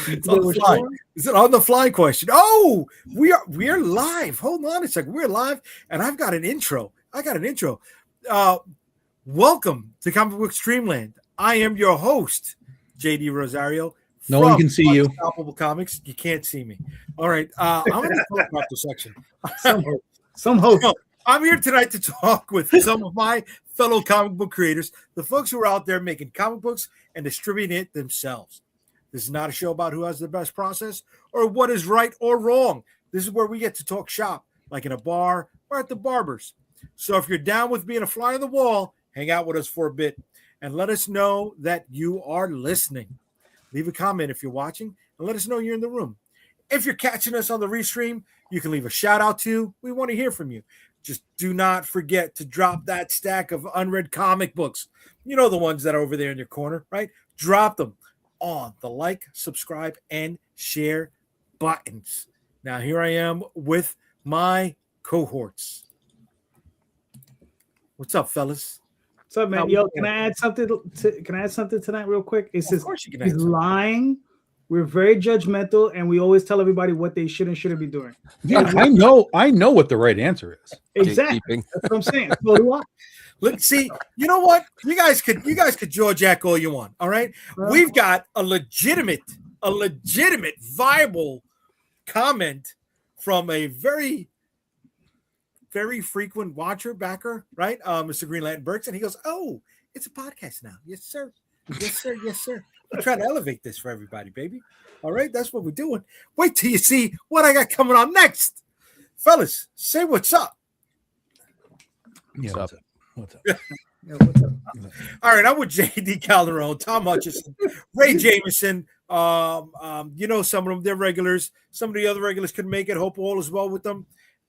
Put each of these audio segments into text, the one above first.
It's on the fly. Is it on the fly question? Oh, we're live. Hold on a second. We're live, and I've got an intro. Welcome to Comic Book Streamland. I am your host, JD Rosario. No one can see you. Unstoppable Comics. You can't see me. All right. I'm in the talk about the section. Some host. I'm here tonight to talk with some of my fellow comic book creators, the folks who are out there making comic books and distributing it themselves. This is not a show about who has the best process or what is right or wrong. This is where we get to talk shop, like in a bar or at the barber's. So if you're down with being a fly on the wall, hang out with us for a bit and let us know that you are listening. Leave a comment if you're watching and let us know you're in the room. If you're catching us on the restream, you can leave a shout out too. We want to hear from you. Just do not forget to drop that stack of unread comic books. You know, the ones that are over there in your corner, right? Drop them on the like, subscribe, and share buttons. Now, here I am with my cohorts. What's up, fellas? What's up, man? Yo, can I add something tonight real quick? It says he's lying. We're very judgmental, and we always tell everybody what they should and shouldn't be doing. Yeah, I know what the right answer is. Exactly. That's what I'm saying. So do I. Let's see. You know what? You guys could George Jack all you want. All right. We've got a legitimate, viable comment from a very, very frequent watcher, backer, right? Mr. Green Lantern Burks, and he goes, "Oh, it's a podcast now." Yes, sir. Yes, sir. Yes, sir. I'm trying to elevate this for everybody, baby. All right, that's what we're doing. Wait till you see what I got coming on next. Fellas, say what's up. Yeah, what's up? Yeah, what's up? All right, I'm with JD Calderon, Tom Hutchison, Ray Jameson. You know, some of them, they're regulars. Some of the other regulars couldn't make it. Hope all is well with them.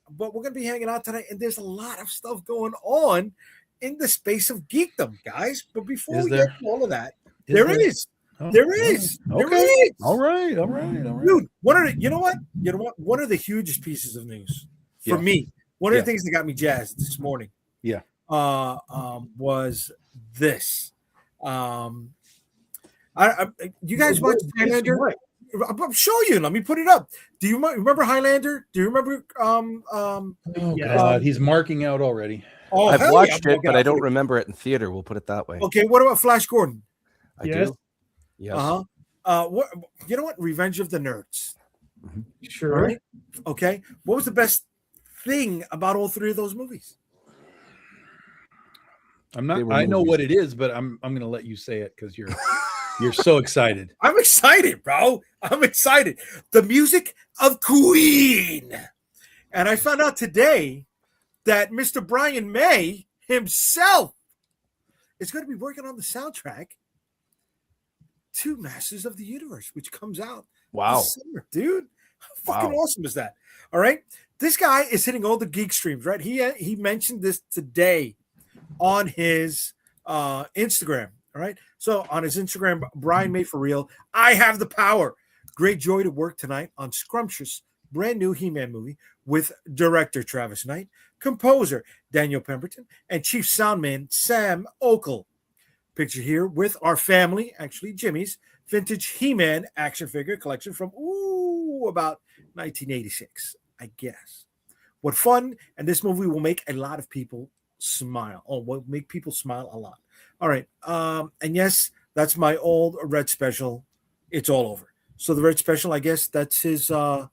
But we're going to be hanging out tonight, and there's a lot of stuff going on in the space of geekdom, guys. But before we get to all of that, there is. There is. All right. Dude, you know what? One of the hugest pieces of news for me, one of the things that got me jazzed this morning, was this. You guys watch Highlander? I'm showing you. Let me put it up. Do you remember Highlander? Do you remember? God, he's marking out already. Oh, I've watched it, but I don't remember it in theater. We'll put it that way. Okay, what about Flash Gordon? I do. Yes. What you know? What Revenge of the Nerds? Mm-hmm. Sure. Right? Okay. What was the best thing about all three of those movies? I'm not. I know what it is, but I'm going to let you say it because you're so excited. I'm excited, bro. I'm excited. The music of Queen, and I found out today that Mr. Brian May himself is going to be working on the soundtrack to Masters of the Universe, which comes out this summer, dude. How fucking awesome is that? All right. This guy is hitting all the geek streams, right? He mentioned this today on his Instagram. All right. So on his Instagram, Brian May for real. I have the power. Great joy to work tonight on scrumptious brand new He-Man movie with director Travis Knight, composer Daniel Pemberton, and chief soundman Sam Okel. Picture here with our family, actually Jimmy's vintage He-Man action figure collection from about 1986, I guess. What fun! And this movie will make a lot of people smile. Will make people smile a lot. All right, and yes, that's my old Red Special. It's all over. So the Red Special, I guess that's his. What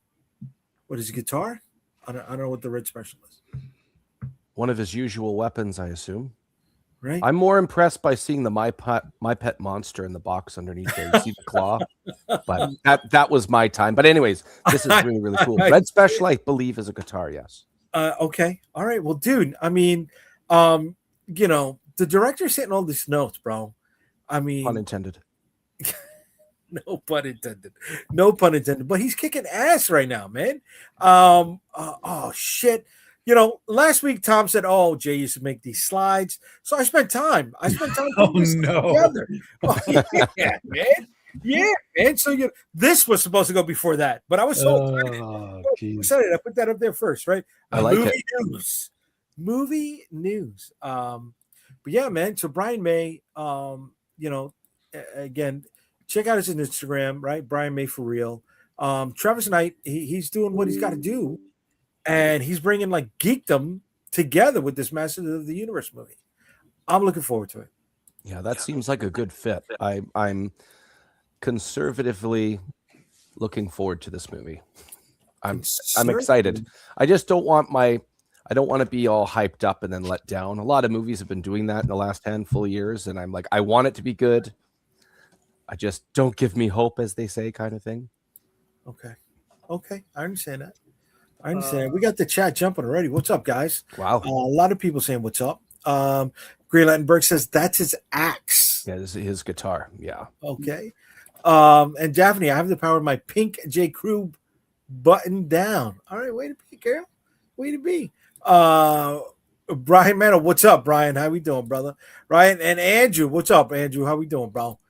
is his guitar? I don't know what the Red Special is. One of his usual weapons, I assume. Right. I'm more impressed by seeing the My Pet Monster in the box underneath there. You see the claw, but that was my time. But anyways, this is really, really cool. Red Special, I believe, is a guitar. Yes. Okay. All right. Well, dude, I mean, you know, the director's hitting all these notes, bro. I mean, pun intended. No pun intended. No pun intended. But he's kicking ass right now, man. Oh shit. You know, last week Tom said, "Oh, Jay used to make these slides." So I spent time. Oh no. Oh, yeah, man. Yeah, man. So this was supposed to go before that, but I was so excited. I put that up there first, right? I like it. Movie news. But yeah, man. So Brian May, you know, again, check out his Instagram, right? Brian May for real. Travis Knight, he's doing what he's got to do, and he's bringing like geekdom together with this Masters of the Universe movie. I'm looking forward to it. Yeah, that seems like a good fit. I'm conservatively looking forward to this movie. I'm excited. I just don't want to be all hyped up and then let down. A lot of movies have been doing that in the last handful of years, and I'm like, I want it to be good. I just don't give me hope, as they say, kind of thing. Okay, I understand that. We got the chat jumping already. What's up, guys? Wow. A lot of people saying what's up. Gray Lattenberg says that's his axe. Yeah, this is his guitar. Yeah. Okay. And Daphne, I have the power of my pink J. Crew button down. All right, way to be, girl. Way to be. Brian Mano, what's up, Brian? How we doing, brother? Ryan and Andrew, what's up, Andrew? How we doing, bro?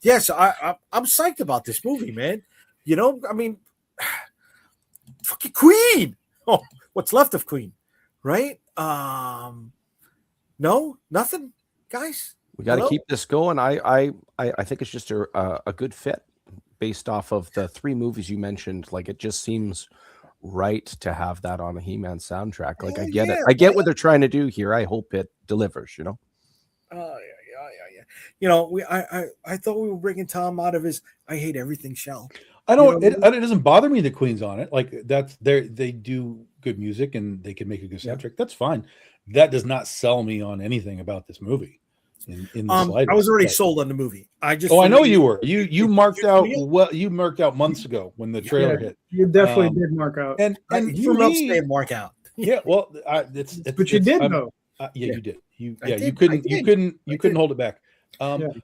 Yes, I'm psyched about this movie, man. You know, I mean, fucking Queen. Oh, what's left of Queen, right? No, nothing, guys. We got to keep this going. I think it's just a good fit based off of the 3 movies you mentioned. Like, it just seems right to have that on a He-Man soundtrack. Like, I get it. I get what they're trying to do here. I hope it delivers, you know? Yeah. You know, I thought we were bringing Tom out of his I hate everything shell. I don't. It doesn't bother me that Queen's on it. Like, they do good music and they can make a good soundtrack. That's fine. That does not sell me on anything about this movie. In the slightest. I was already sold on the movie. I know you were. You marked out. Well, you marked out months ago when the trailer hit. You definitely did mark out. And for me, mark out. Yeah, well, but you did though. You did. You couldn't hold it back.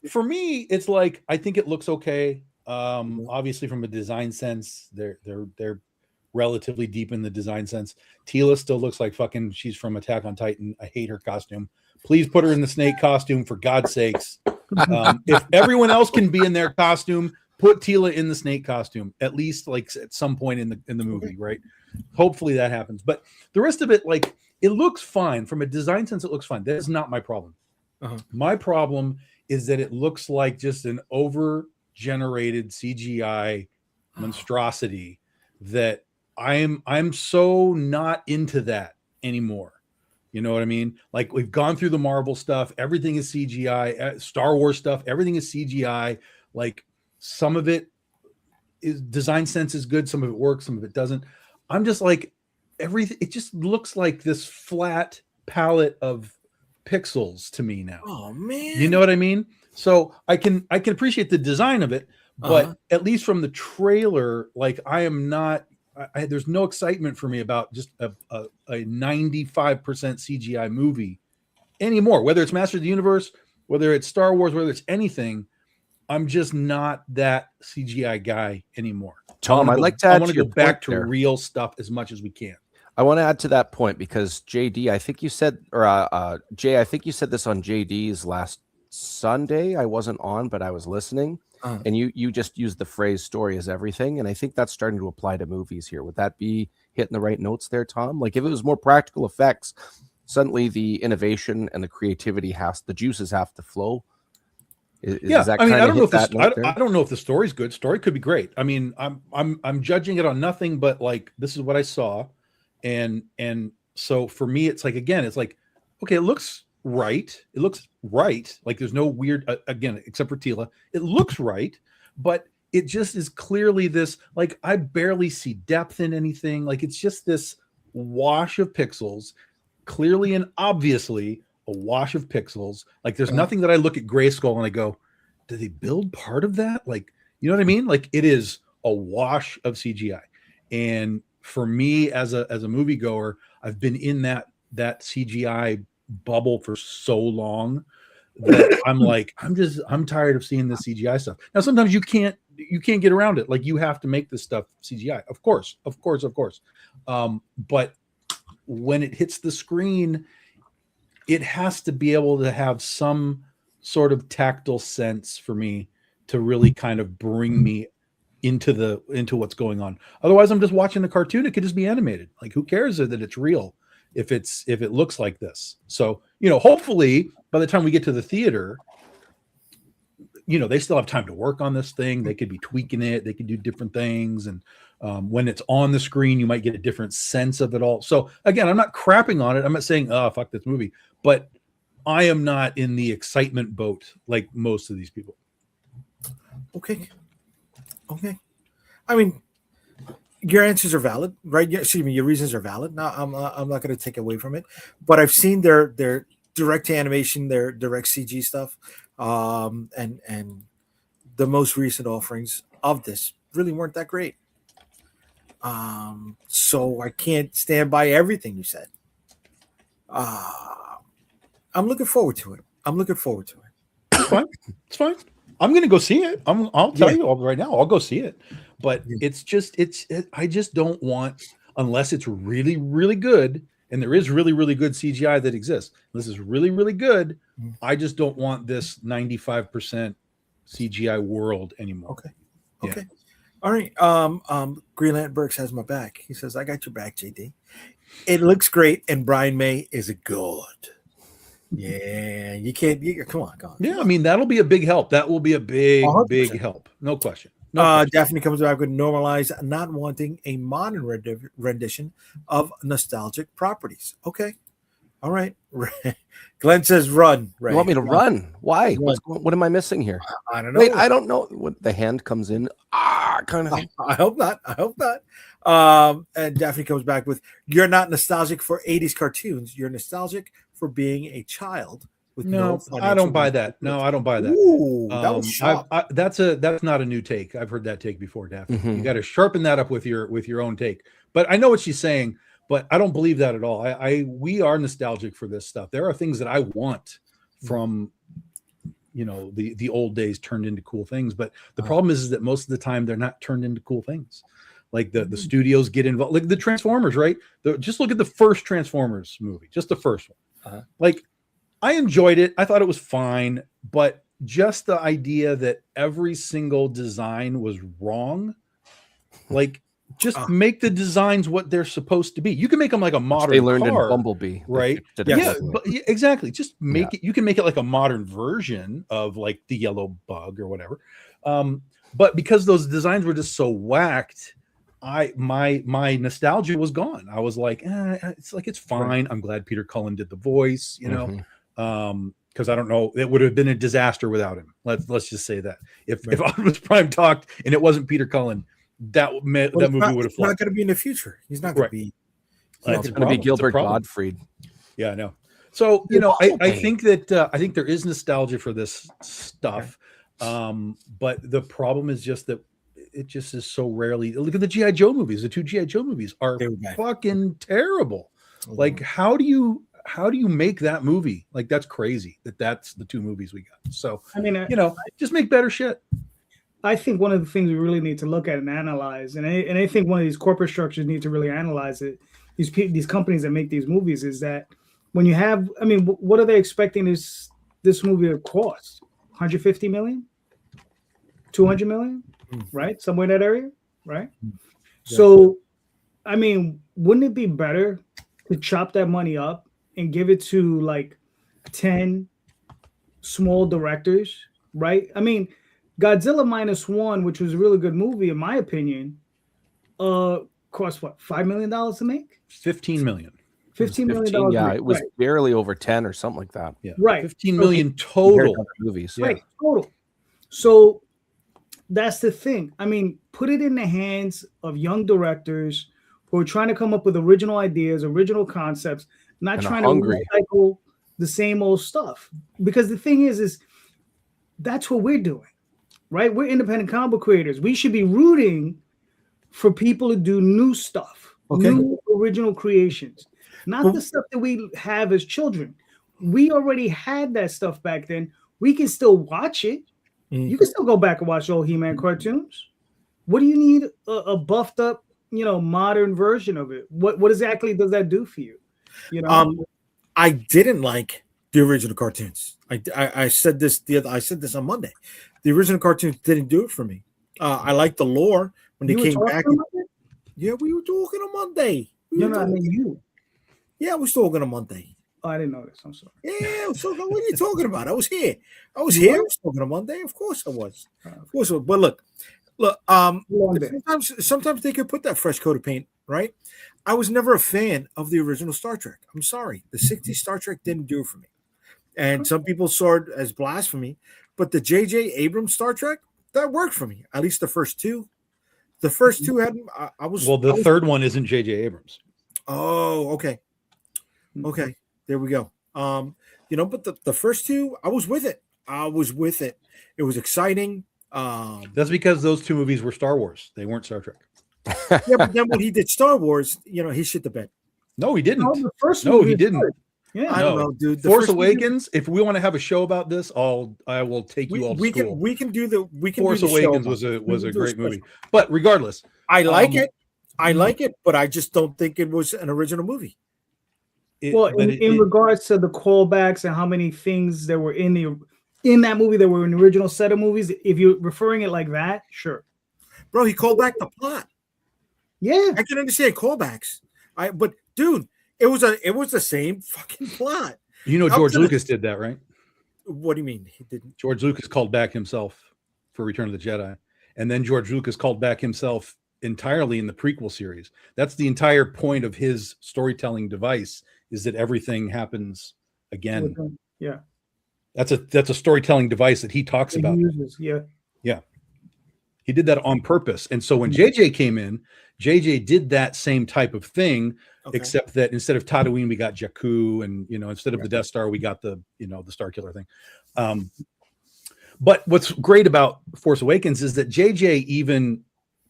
For me, it's like, I think it looks okay. Obviously, from a design sense, they're relatively deep in the design sense. Tila still looks like fucking she's from Attack on Titan. I hate her costume. Please put her in the snake costume, for God's sakes. If everyone else can be in their costume, put Tila in the snake costume, at least like at some point in the movie, right? Hopefully that happens. But the rest of it, like, it looks fine. From a design sense, it looks fine. That is not my problem. My problem is that it looks like just an over-generated CGI monstrosity that I'm so not into that anymore. You know what I mean? Like, we've gone through the Marvel stuff. Everything is CGI. Star Wars stuff. Everything is CGI. Like, some of it is design sense is good. Some of it works. Some of it doesn't. I'm just like, everything. It just looks like this flat palette of pixels to me now. Oh man. You know what I mean? So I can appreciate the design of it, but at least from the trailer, like, I am not. There's no excitement for me about just a 95% CGI movie anymore. Whether it's Masters of the Universe, whether it's Star Wars, whether it's anything, I'm just not that CGI guy anymore. Tom, I'd like to add to your go back to there. Real stuff as much as we can. I want to add to that point because JD, I think you said, or Jay, I think you said this on JD's last Sunday. I wasn't on, but I was listening. And you just used the phrase "story is everything," and I think that's starting to apply to movies here. Would that be hitting the right notes there, Tom? Like, if it was more practical effects, suddenly the innovation and the creativity the juices have to flow. Is that I mean, I don't know if the story's good. Story could be great. I mean, I'm judging it on nothing but, like, this is what I saw, and so for me, it's like, again, it's like, okay, it looks right. It looks right. Like, there's no weird, again, except for Tila, it looks right, but it just is clearly this, like, I barely see depth in anything. Like, it's just this wash of pixels, clearly and obviously a wash of pixels. Like, there's nothing that I look at Grayskull and I go, did they build part of that? Like, you know what I mean? Like, it is a wash of CGI. And for me, as a moviegoer, I've been in that CGI bubble for so long that I'm like, I'm tired of seeing the CGI stuff. Now, sometimes you can't get around it. Like, you have to make this stuff CGI, of course. But when it hits the screen, it has to be able to have some sort of tactile sense for me to really kind of bring me into what's going on. Otherwise, I'm just watching a cartoon. It could just be animated. Like, who cares that it's real if it looks like this? So, you know, hopefully by the time we get to the theater, they still have time to work on this thing. They could be tweaking it. They could do different things. And when it's on the screen, you might get a different sense of it all. So again, I'm not crapping on it. I'm not saying, oh, fuck this movie, but I am not in the excitement boat like most of these people. Okay. I mean, your answers are valid, right? Excuse me, your reasons are valid. Now, I'm not going to take away from it, but I've seen their direct animation, their direct CG stuff, and the most recent offerings of this really weren't that great. So I can't stand by everything you said. I'm looking forward to it. It's fine. I'm going to go see it. I'll tell you all right now. I'll go see it. But I just don't want, unless it's really, really good, and there is really, really good CGI that exists. This is really, really good. I just don't want this 95% CGI world anymore. Okay. All right. Greenland Burks has my back. He says, I got your back, JD. It looks great, and Brian May is a god. Yeah, come on. Yeah, I mean, that'll be a big help. That will be a big 100%. Help. No question. Daphne comes back with normalize not wanting a modern rendition of nostalgic properties. Okay. All right. Glenn says run. Ray. You want me to run? Why? What am I missing here? I don't know. Wait, I don't know. When the hand comes in, kind of thing. I hope not. And Daphne comes back with, you're not nostalgic for 80s cartoons. You're nostalgic for being a child. No, I don't buy that. No, I don't buy that. Ooh, that was sharp. That's not a new take. I've heard that take before, Daphne. You got to sharpen that up with your own take. But I know what she's saying, but I don't believe that at all. We are nostalgic for this stuff. There are things that I want from the old days turned into cool things. But the problem is that most of the time they're not turned into cool things. Like the studios get involved, like the Transformers, right? Just look at the first Transformers movie, just the first one. Like, I enjoyed it. I thought it was fine, but just the idea that every single design was wrong, like, just make the designs what they're supposed to be. You can make them like a modern they learned car, in Bumblebee, right? Exactly. Just make it. You can make it like a modern version of like the Yellow Bug or whatever. But because those designs were just so whacked, my nostalgia was gone. I was like, it's fine. Right. I'm glad Peter Cullen did the voice, because I don't know, it would have been a disaster without him. Let's just say that if Optimus Prime talked and it wasn't Peter Cullen, that movie would have flopped. He's not going to be in the future. He's not going to be. It's going to be Gilbert Gottfried. Yeah, I know. So I think that I think there is nostalgia for this stuff, but the problem is just that it just is so rarely. Look at the G.I. Joe movies. The two G.I. Joe movies are fucking terrible. Like, how do you make that movie? Like, that's crazy that's the two movies we got. So, I mean, just make better shit. I think one of the things we really need to look at and analyze, and I think one of these corporate structures need to really analyze it, these companies that make these movies, is that when you have, I mean, what are they expecting this movie to cost? 150 million? 200 million? Right? Somewhere in that area? Right? Yeah. So, I mean, wouldn't it be better to chop that money up and give it to like 10 small directors, right? I mean, Godzilla -1, which was a really good movie, in my opinion, cost what, $5 million to make? 15 million. $15 million. Yeah, it was barely over 10 or something like that. Yeah, right. 15 million total movies. Right, total. So that's the thing. I mean, put it in the hands of young directors who are trying to come up with original ideas, original concepts, not trying to recycle the same old stuff. Because the thing is that's what we're doing, right? We're independent comic book creators. We should be rooting for people to do new stuff, new original creations, not the stuff that we have as children. We already had that stuff back then. We can still watch it. You can still go back and watch old He-Man cartoons. What do you need a buffed up, modern version of it? What exactly does that do for you? I didn't like the original cartoons. I said this on Monday. The original cartoons didn't do it for me. I liked the lore when they came back. Yeah, we were talking on Monday. I mean you. Yeah, we're talking on Monday. Oh, I didn't know this. I'm sorry. Yeah, I was talking, what are you talking about? I was here. I was talking on Monday. Of course I was. Of course I was. But look. Sometimes they could put that fresh coat of paint, right? I was never a fan of the original Star Trek. I'm sorry. The 60s Star Trek didn't do it for me. And some people saw it as blasphemy. But the J.J. Abrams Star Trek, that worked for me. At least the first two. The first two had the third one isn't J.J. Abrams. Oh, okay. Okay. There we go. But the first two, I was with it. It was exciting. That's because those two movies were Star Wars. They weren't Star Trek. Yeah, but then when he did Star Wars, he shit the bed. No, he didn't. He didn't. Yeah, I don't know, dude. Force Awakens. If we want to have a show about this, I will take you all to school. We can do the Force Awakens was a great movie. But regardless, I like it. I like it, but I just don't think it was an original movie. In regards to the callbacks and how many things there were in that movie that were in the original set of movies, if you're referring it like that, sure. Bro, he called back the plot. Yeah, I can understand callbacks. But dude, it was the same fucking plot. George Lucas did that, right? What do you mean he didn't? George Lucas called back himself for Return of the Jedi, and then George Lucas called back himself entirely in the prequel series. That's the entire point of his storytelling device, is that everything happens again. Yeah, that's a storytelling device that he talks about. Yeah. He did that on purpose. And so when JJ came in, JJ did that same type of thing, except that instead of Tatooine, we got Jakku, and instead of the Death Star, we got the the Star Killer thing. But what's great about Force Awakens is that JJ even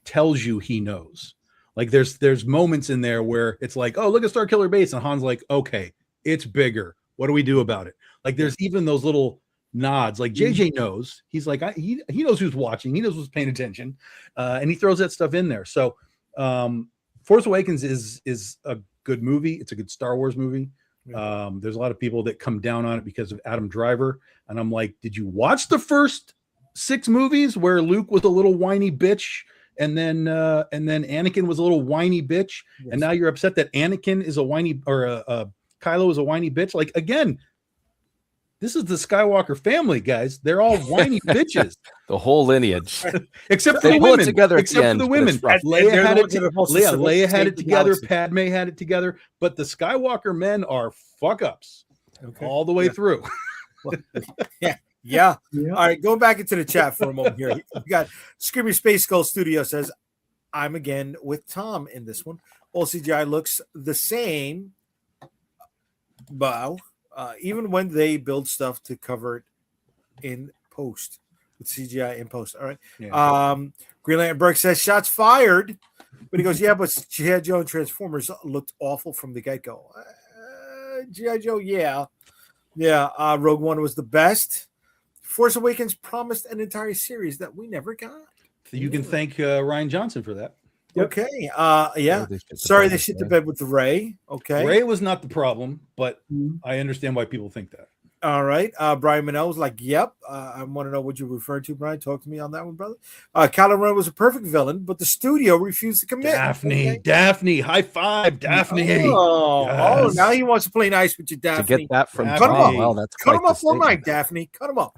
tells you he knows. Like there's moments in there where it's like, oh, look at Star Killer Base, and Han's like, okay, it's bigger. What do we do about it? Like there's even those little nods. Like JJ knows. He's like, he knows who's watching. He knows who's paying attention, and he throws that stuff in there. So Force Awakens is a good movie. It's a good Star Wars movie. There's a lot of people that come down on it because of Adam Driver, and I'm like, did you watch the first 6 movies where Luke was a little whiny bitch? And then Anakin was a little whiny bitch, and now you're upset that Anakin is a whiny, or Kylo is a whiny bitch. Like, again, this is the Skywalker family, guys. They're all whiny bitches. The whole lineage, except for the women. Except for the women. Leia had it together. Padme had it together. But the Skywalker men are fuck ups all the way through. Yeah. All right, going back into the chat for a moment here. We got Screaming Space Skull Studio says, I'm again with Tom in this one. All CGI looks the same. Wow. Even when they build stuff to cover it in post, with CGI in post. All right. Yeah. Green Lantern Burke says, shots fired. But he goes, yeah, but G.I. Joe and Transformers looked awful from the get-go. G.I. Joe, yeah. Yeah, Rogue One was the best. Force Awakens promised an entire series that we never got. You can thank Ryan Johnson for that. Okay. Yeah. Sorry, they shit the bed with the Rey. Okay. Rey was not the problem, but I understand why people think that. All right. Brian Manel was like, yep. I want to know what you're referring to, Brian. Talk to me on that one, brother. Kylo Ren was a perfect villain, but the studio refused to commit. Daphne. High five, Daphne. Oh, now he wants to play nice with you, Daphne. To get that from Cut him up. Well, that's cut him up all night, Daphne. Cut him up.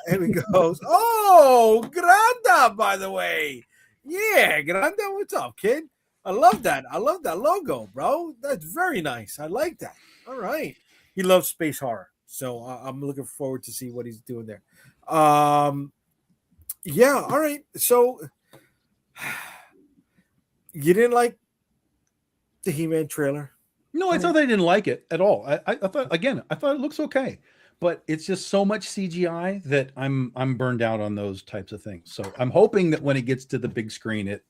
Here he goes. Oh, Granda, by the way. Yeah, Granda, what's up, kid? I love that. I love that logo, bro. That's very nice. I like that. All right. He loves space horror, so I'm looking forward to see what he's doing there. Yeah, all right. So you didn't like the He-Man trailer? No, I thought I didn't like it at all. I thought it looks okay, but it's just so much CGI that I'm burned out on those types of things. So I'm hoping that when it gets to the big screen, it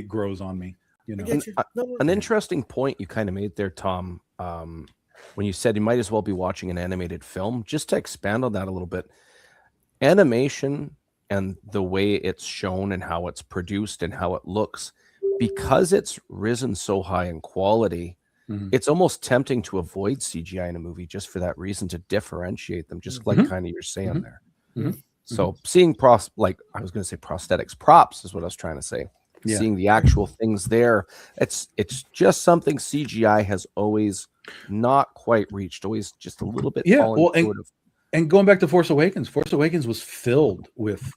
grows on me. An interesting point you kind of made there, Tom. When you said you might as well be watching an animated film, just to expand on that a little bit, animation and the way it's shown and how it's produced and how it looks, because it's risen so high in quality, it's almost tempting to avoid CGI in a movie just for that reason, to differentiate them, just like kind of you're saying there. So seeing props is what I was trying to say. seeing the actual things there. It's just something CGI has always not quite reached, always just a little bit fallen short of. And going back to Force Awakens was filled with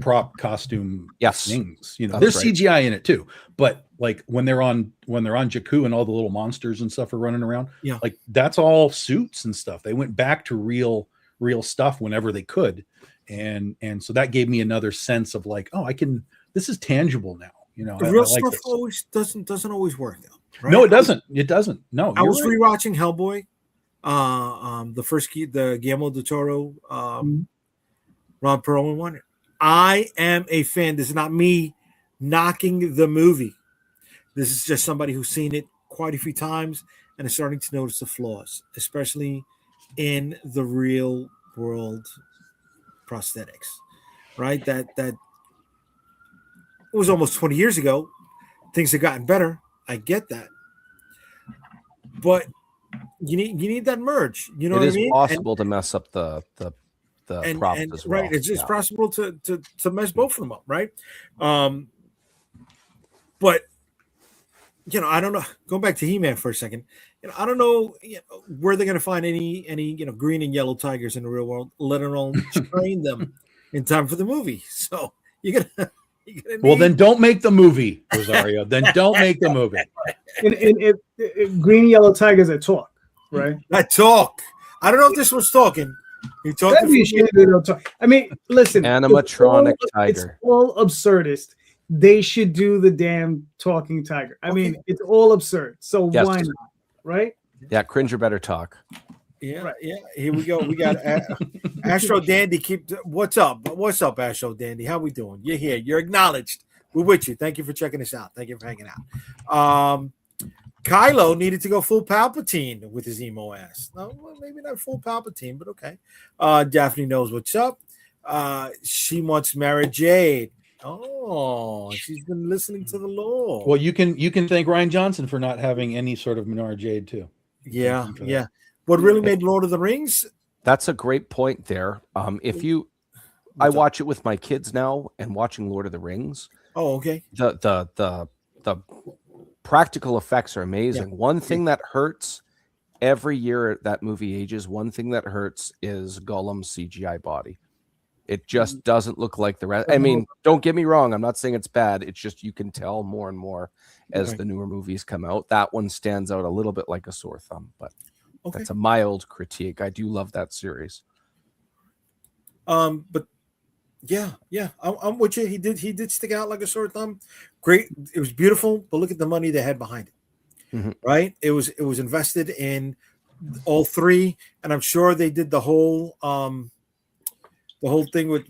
prop costume things. You know, there's CGI in it too, but like when they're on Jakku and all the little monsters and stuff are running around, like that's all suits and stuff. They went back to real stuff whenever they could, and so that gave me another sense of like, oh, this is tangible now. You know, the real stuff always doesn't always work though. Right? No, it doesn't. It doesn't. No, I was rewatching Hellboy, the Guillermo del Toro, Ron Perlman one. I am a fan. This is not me knocking the movie. This is just somebody who's seen it quite a few times and is starting to notice the flaws, especially in the real world prosthetics. Right? That it was almost 20 years ago. Things have gotten better. I get that. But you need that merge. You know what I mean? It is possible to mess up the props as well. Right. It's possible to mess both of them up, right? But you know, I don't know. Going back to He-Man for a second, you know, I don't know, where they're going to find any green and yellow tigers in the real world, let alone train them in time for the movie. So you're gonna well, then don't make the movie, Rosario. Then don't make the movie. And green and yellow tigers that talk, right? That talk. I don't know if this was talking. He talked. I mean, listen, animatronic tiger. It's all absurdist. They should do the damn talking tiger. I mean, it's all absurd. So why not? Right? Yeah, Cringer better talk. Yeah, right. Yeah. Here we go. We got Astro Dandy. What's up? What's up, Astro Dandy? How we doing? You're here. You're acknowledged. We're with you. Thank you for checking us out. Thank you for hanging out. Kylo needed to go full Palpatine with his emo ass. No, well, maybe not full Palpatine, but okay. Daphne knows what's up. She wants Mara Jade. Oh, she's been listening to the Lord. Well, you can thank Ryan Johnson for not having any sort of Mara Jade too. Yeah. What really made Lord of the Rings? That's a great point there. I watch it with my kids now, and watching Lord of the Rings. Oh, okay. The practical effects are amazing. One thing that hurts every year that movie ages, one thing that hurts is Gollum's CGI body. It just doesn't look like the rest. I mean, don't get me wrong. I'm not saying it's bad. It's just you can tell more and more as the newer movies come out. That one stands out a little bit like a sore thumb, but that's a mild critique. I do love that series. But yeah, I'm with you. He did stick out like a sore thumb. Great. It was beautiful, but look at the money they had behind it. Mm-hmm. Right? It was invested in all three, and I'm sure they did the whole thing with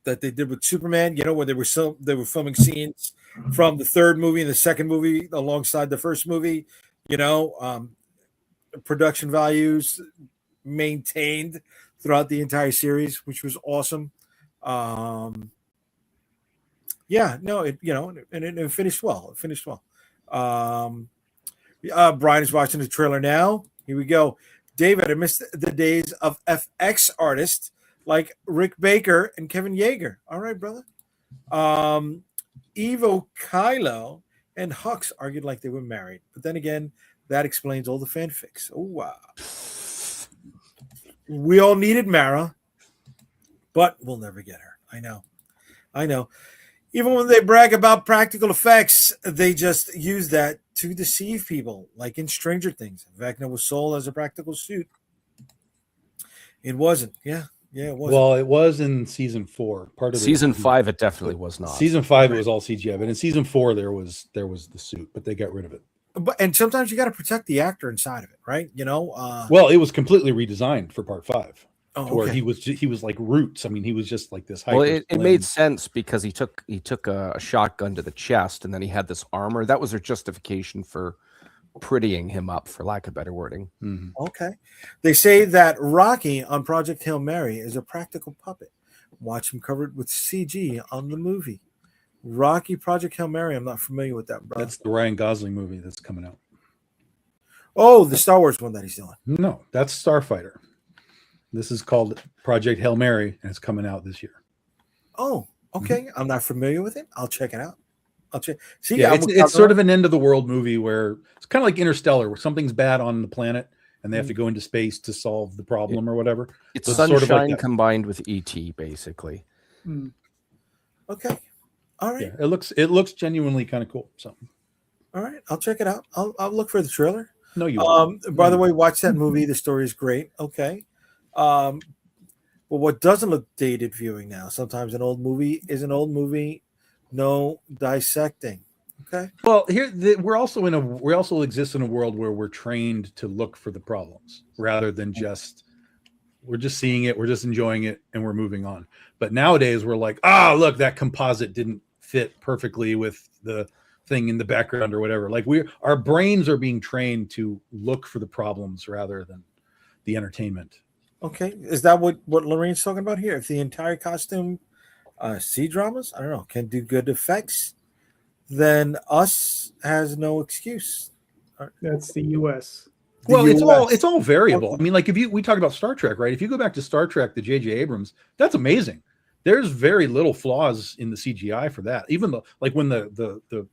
that they did with Superman, where they were filming scenes from the third movie and the second movie alongside the first movie, production values maintained throughout the entire series, which was awesome. It finished well. Brian is watching the trailer now. Here we go. David, I missed the days of FX artists like Rick Baker and Kevin Yeager. All right, brother. Evo, Kylo, and Hux argued like they were married. But then again, that explains all the fanfics. Oh, wow. We all needed Mara, but we'll never get her. I know. Even when they brag about practical effects, they just use that to deceive people, like in Stranger Things. Vecna was sold as a practical suit. It wasn't. Yeah, it wasn't. Well, it was in season 4. Part of season 5, it definitely was not. Season 5, it was all CGI, but in season 4, there was the suit, but they got rid of it. And sometimes you got to protect the actor inside of it, right? Well, it was completely redesigned for part 5. Where okay. he was like Roots. I mean, he was just like this. Well, it made sense because he took a shotgun to the chest, and then he had this armor. That was their justification for prettying him up, for lack of better wording. Mm-hmm. Okay. They say that Rocky on Project Hail Mary is a practical puppet. Watch him covered with CG on the movie. Rocky Project Hail Mary. I'm not familiar with that, brother. That's the Ryan Gosling movie that's coming out. Oh, the Star Wars one that he's doing. No, that's Starfighter. This is called Project Hail Mary, and it's coming out this year. Oh, okay. Mm-hmm. I'm not familiar with it. I'll check it out. I'll check. See, yeah, it's sort of an end of the world movie where it's kind of like Interstellar, where something's bad on the planet and they have to go into space to solve the problem or whatever. It's so Sunshine sort of like combined with ET, basically. Okay. All right. Yeah, it looks genuinely kind of cool. So, all right, I'll check it out. I'll look for the trailer. No, you won't. By the way, watch that movie. The story is great. Okay. But what doesn't look dated viewing now? Sometimes an old movie is an old movie. No dissecting. Okay. Well, we also exist in a world where we're trained to look for the problems rather than we're just seeing it, we're just enjoying it, and we're moving on. But nowadays we're like, look, that composite didn't fit perfectly with the thing in the background or whatever. Like our brains are being trained to look for the problems rather than the entertainment. Okay. Is that what Lorraine's talking about here? If the entire costume C-dramas, I don't know, can do good effects, then us has no excuse. That's the US. Well, it's all variable. I mean, like we talk about Star Trek, right? If you go back to Star Trek, the J.J. Abrams, that's amazing. There's very little flaws in the CGI for that. Even though, like when the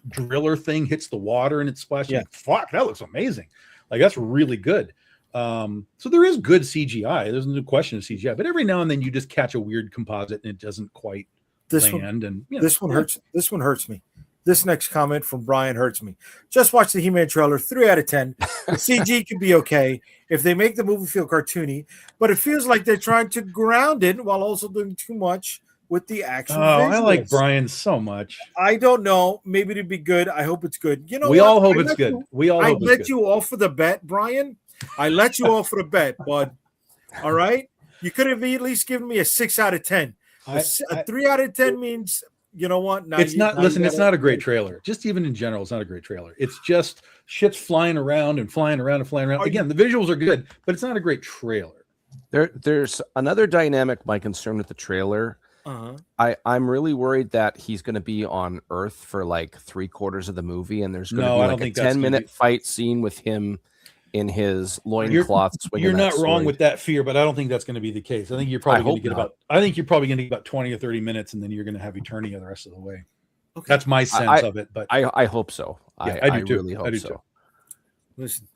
driller thing hits the water and it's splashing, like, fuck, that looks amazing. Like that's really good. So there is good CGI. There's no question of CGI, but every now and then you just catch a weird composite and it doesn't quite land. This one hurts. This one hurts me. This next comment from Brian hurts me. Just watch the He-Man trailer. 3 out of 10. The CG can be okay if they make the movie feel cartoony, but it feels like they're trying to ground it while also doing too much with the action. I like Brian so much. I don't know. Maybe it'd be good. I hope it's good. You know, we all hope it's good. I let you off for the bet, Brian. I let you off for the bet, bud. All right. You could have at least given me a 6 out of 10. A 3 out of 10 means, you know what? It's not a great trailer. Just even in general, it's not a great trailer. It's just shit's flying around and flying around and flying around. Again, the visuals are good, but it's not a great trailer. There's another dynamic. My concern with the trailer. I'm really worried that he's going to be on Earth for like 3/4 of the movie, and there's going to be like a 10-minute fight scene with him in his loincloth. You're not wrong with that fear, but I don't think that's going to to be the case. I think you're probably going to get about 20 or 30 minutes, and then you're going to have Eternia the rest of the way. Okay. That's my sense of it. But I hope so. Yeah, I do too. Really hope so. Too. Listen,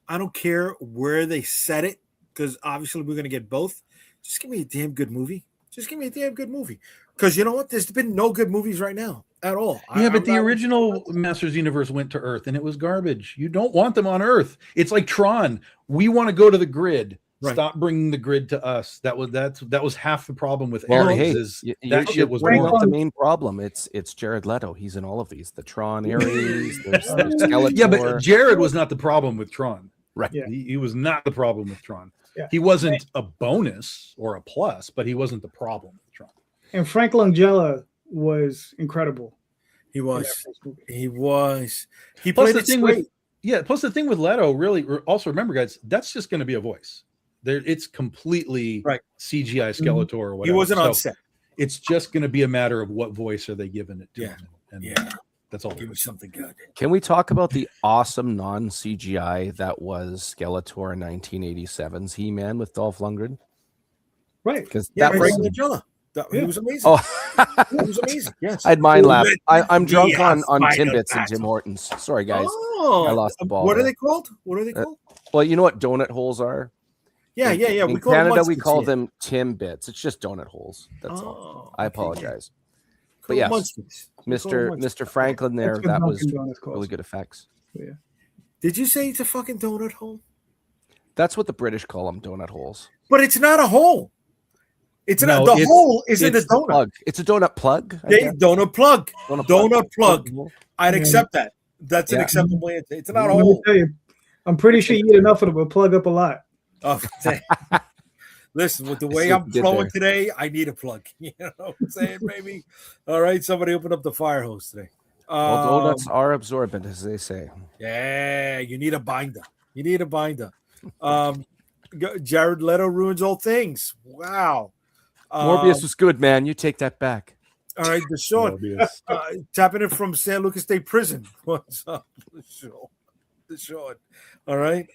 I don't care where they set it, because obviously we're going to get both. Just give me a damn good movie. Just give me a damn good movie. Because you know what? There's been no good movies right now at all. Yeah, but the original Masters Universe went to Earth, and it was garbage. You don't want them on Earth. It's like Tron. We want to go to the grid. Right. Stop bringing the grid to us. That was half the problem with Ares. That shit was the main problem. It's Jared Leto. He's in all of these. The Tron Ares. There's Skeletor. Yeah, but Jared was not the problem with Tron. Right. Yeah. He was not the problem with Tron. Yeah. He wasn't a bonus or a plus, but he wasn't the problem with Tron. And Frank Langella was incredible. He was. He was. He plus played the thing with plus the thing with Leto, really, also remember, guys, that's just going to be a voice. It's completely CGI Skeletor or whatever. He wasn't on set. It's just going to be a matter of what voice are they giving it to him. And that's all. Give me something good. Can we talk about the awesome non-CGI that was Skeletor in 1987's He-Man with Dolph Lundgren? Right. Because that was he was amazing. Oh, he was amazing. Yes. I had mind laugh. I'm drunk on Timbits and Tim Hortons. Sorry, guys. I lost the ball. What are they called? Well, you know what donut holes are? Yeah. In Canada, we call them Timbits. It's just donut holes. That's all. I apologize. But yes, Mr. Franklin there, that was really good effects. Yeah. Did you say it's a fucking donut hole? That's what the British call them, donut holes. But it's not a hole. It's not the hole isn't a donut. Plug. It's a donut plug. Donut plug. Donut plug. I'd accept that. That's an acceptable answer. It's not a hole. I'm pretty sure you eat enough of it. We'll plug up a lot. Oh, listen, with the way I'm flowing today, I need a plug. You know what I'm saying, baby? All right, somebody open up the fire hose today. Well, donuts are absorbent, as they say. Yeah, you need a binder. Jared Leto ruins all things. Wow. Morbius was good, man. You take that back. All right, Deshaun. Tapping it from San Lucas State Prison. What's up, Deshaun? All right.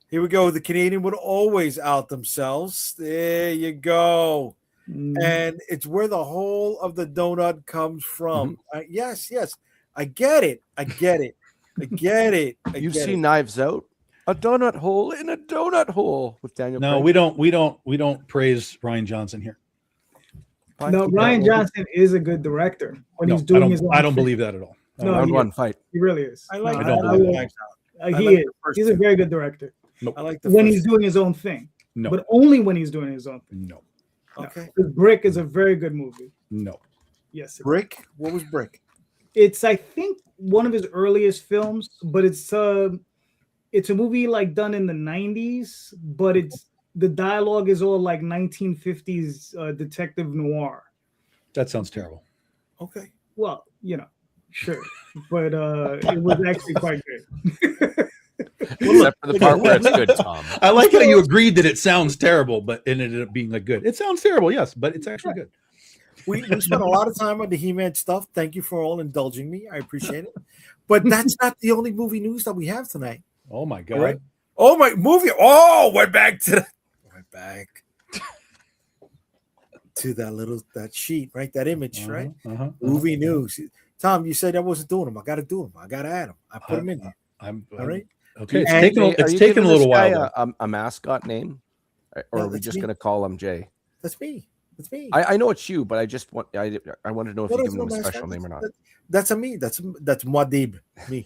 Here we go. The Canadian would always out themselves. There you go. and it's where the whole of the donut comes from. Yes, I get it. You've seen Knives Out? A donut hole in a donut hole with Daniel. No, Craig. we don't praise Ryan Johnson here. No, Ryan Johnson is a good director when he's doing his own I don't thing. believe that at all. No, Round one fight. He really is. I like. I don't believe He is. He's a very good director. Nope. I like the when he's doing his own thing. No. But only when he's doing his own thing. No. Okay. Brick is a very good movie. No. Yes. Brick. What was Brick? It's, I think, one of his earliest films, but it's a movie like done in the 90s, but the dialogue is all like 1950s detective noir. That sounds terrible. Okay. Well, sure, but it was actually quite good. Except for the part where it's good, Tom. I like how you agreed that it sounds terrible, but it ended up being like good. It sounds terrible, yes, but it's actually good. We spent a lot of time on the He-Man stuff. Thank you for all indulging me. I appreciate it. But that's not the only movie news that we have tonight. Oh my God. Right? Oh my movie. Oh, we're back to that sheet, right? That image, right? Movie news. Tom, you said I wasn't doing them. I got to do them. I got to add them. I put them in there. All right. Okay. It's taking a little while. A mascot name, or are we just going to call him Jay? That's me. I know it's you, but I want to know if you give him a special name or not. That's me. That's Muad'Dib. Me.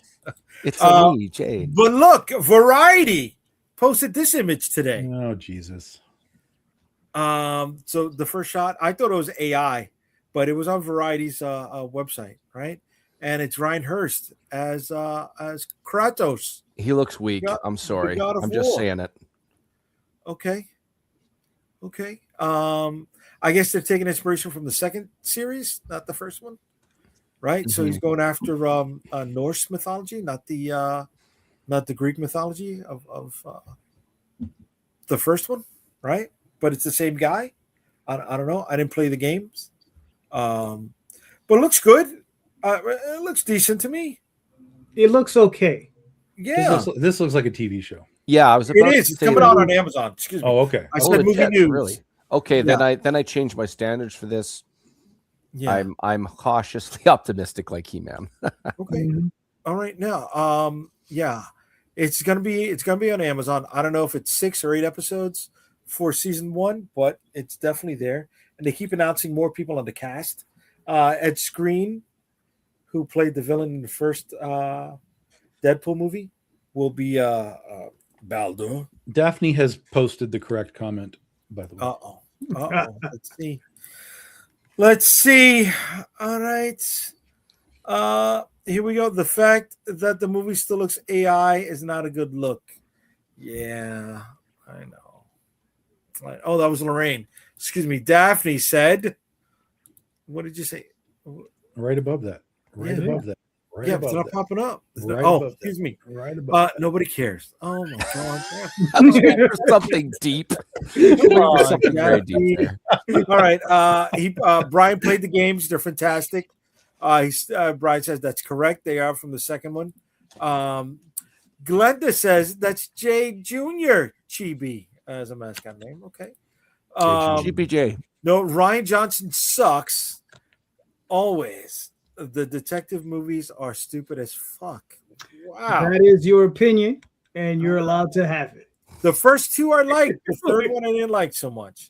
It's me, Jay. But look, Variety posted this image today. Oh Jesus. So the first shot, I thought it was AI, but it was on Variety's website, right? And it's Ryan Hurst as Kratos. He looks weak. I'm sorry. I'm just saying it. Okay. I guess they're taking inspiration from the second series, not the first one, right? So he's going after Norse mythology, not the Greek mythology of the first one, right? But it's the same guy. I don't know. I didn't play the games, but it looks good. It looks decent to me. It looks okay. Yeah, this looks like a TV show. Yeah, I was about to say coming out on Amazon. Excuse me. Oh, okay. I said movie news. Really? Okay, then I changed my standards for this. Yeah. I'm cautiously optimistic, like He-Man. Okay. All right. Now, it's gonna be on Amazon. I don't know if it's 6 or 8 episodes for season 1, but it's definitely there. And they keep announcing more people on the cast. Ed Skrein, who played the villain in the first Deadpool movie, will be Baldur. Daphne has posted the correct comment, by the way. Let's see. All right. Here we go. The fact that the movie still looks AI is not a good look. Yeah, I know. Oh, that was Lorraine. Excuse me. Daphne said, what did you say? Right above that. Above that. Right, yeah, it's not popping up. Excuse me. Right above nobody cares. Oh my God. Something deep. Something very deep there. All right. Brian played the games. They're fantastic. Brian says that's correct. They are from the second one. Glenda says that's Jay Jr. Chibi as a mascot name. Okay. GPJ. No, Ryan Johnson sucks. Always. The detective movies are stupid as fuck. Wow. That is your opinion, and you're allowed to have it. The first 2 I liked. The third one I didn't like so much.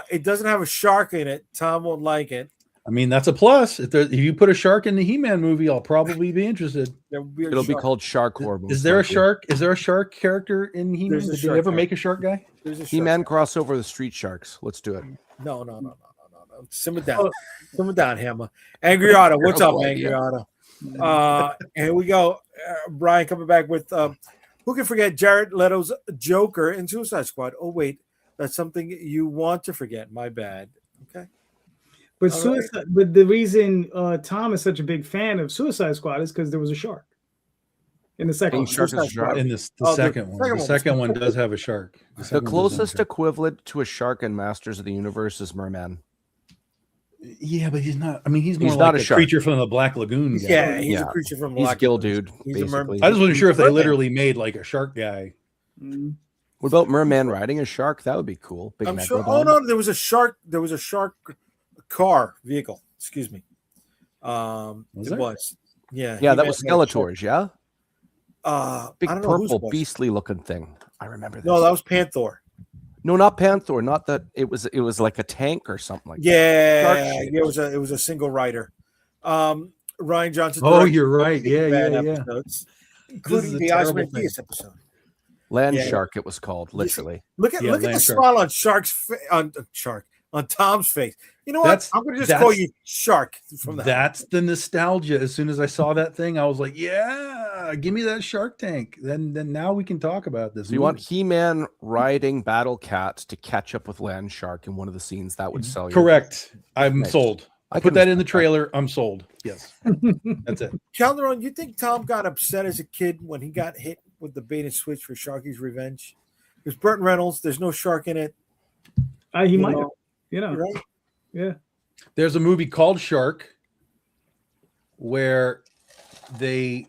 It doesn't have a shark in it. Tom won't like it. I mean, that's a plus. If you put a shark in the He-Man movie, I'll probably be interested. It'll be called Shark Horror. Is there a shark? Is there a shark character in He-Man? Did they ever make a shark guy? He-Man crossover with Street Sharks. Let's do it. No. Simmer down, Hammer. Angry Otto, what's up, Angry Otto? Here we go. Brian coming back with who can forget Jared Leto's Joker in Suicide Squad? Oh wait, that's something you want to forget. My bad. Okay. But but the reason Tom is such a big fan of Suicide Squad is because there was a shark in the second one. In the second one. The second one does have a shark. The closest equivalent to a shark in Masters of the Universe is Merman. Yeah, but he's not. I mean, he's more like a creature from the Black Lagoon guy. Yeah, he's a creature from the Black Lagoon. He's Gill Dude, basically. I just wasn't sure if they literally made like a shark guy. What about merman riding a shark? That would be cool. Big I'm sure. megalodon. Oh no, there was a shark. There was a shark car vehicle. Excuse me. Was. Yeah. Yeah, that was Skeletor's. Yeah. Big I don't know purple beastly looking thing. I remember this. No, that was Panther. No, not Panther. Not that. It was like a tank or something like that. Yeah, it was a single rider. Ryan Johnson. Oh, you're right. Yeah. Episodes, including the Osmodeus episode. Land Shark, it was called, literally. Look at the smile on on Tom's face. You know what? I'm going to just call you Shark from that. That's the nostalgia. As soon as I saw that thing, I was like, "Yeah, give me that Shark Tank." Then now we can talk about this. So you want He-Man riding Battle Cat to catch up with Land Shark in one of the scenes that would sell you? Correct. I'm sold. I put that in the trailer. I'm sold. Yes, that's it. Calderon, you think Tom got upset as a kid when he got hit with the bait and switch for Sharky's Revenge? There's Burt Reynolds. There's no shark in it. He might have. Right? Yeah. There's a movie called Shark where they're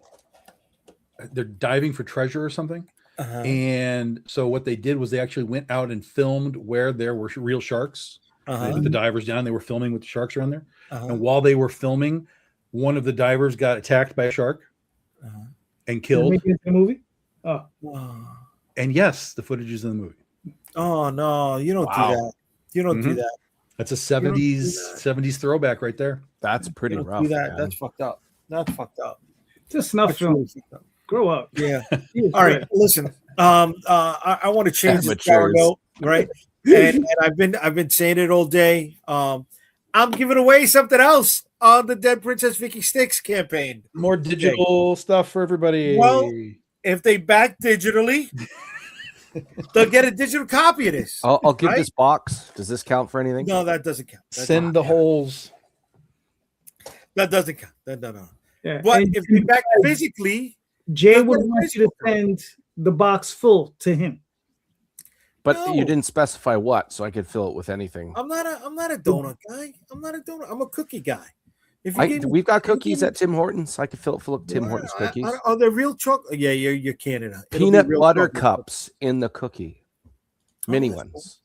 diving for treasure or something. And so what they did was they actually went out and filmed where there were real sharks. They put the divers down. They were filming with the sharks around there. And while they were filming, one of the divers got attacked by a shark and killed. The movie? Oh. And yes, the footage is in the movie. Oh no, you don't do that. You don't do that. That's a 70s throwback right there. That's pretty rough. Do that. That's fucked up. That's fucked up. It's a snuff film. Grow up. Yeah. All right. Listen. I want to change the note, right? And I've been saying it all day. I'm giving away something else on the Dead Princess Vicky Styx campaign. More digital stuff for everybody. Well, if they back digitally, they'll get a digital copy of this. I'll give this box. Does this count for anything? No, that doesn't count. Send the holes. That doesn't count. No. Yeah. But if they back physically, Jay would want you to send the box full to him. But you didn't specify what, so I could fill it with anything. I'm not a donut guy. I'm a cookie guy. We've got cookies at Tim Hortons. I could fill up Tim Hortons cookies. Are they real chocolate? Yeah, you're Canada. Peanut butter cups in the cookie. Mini ones.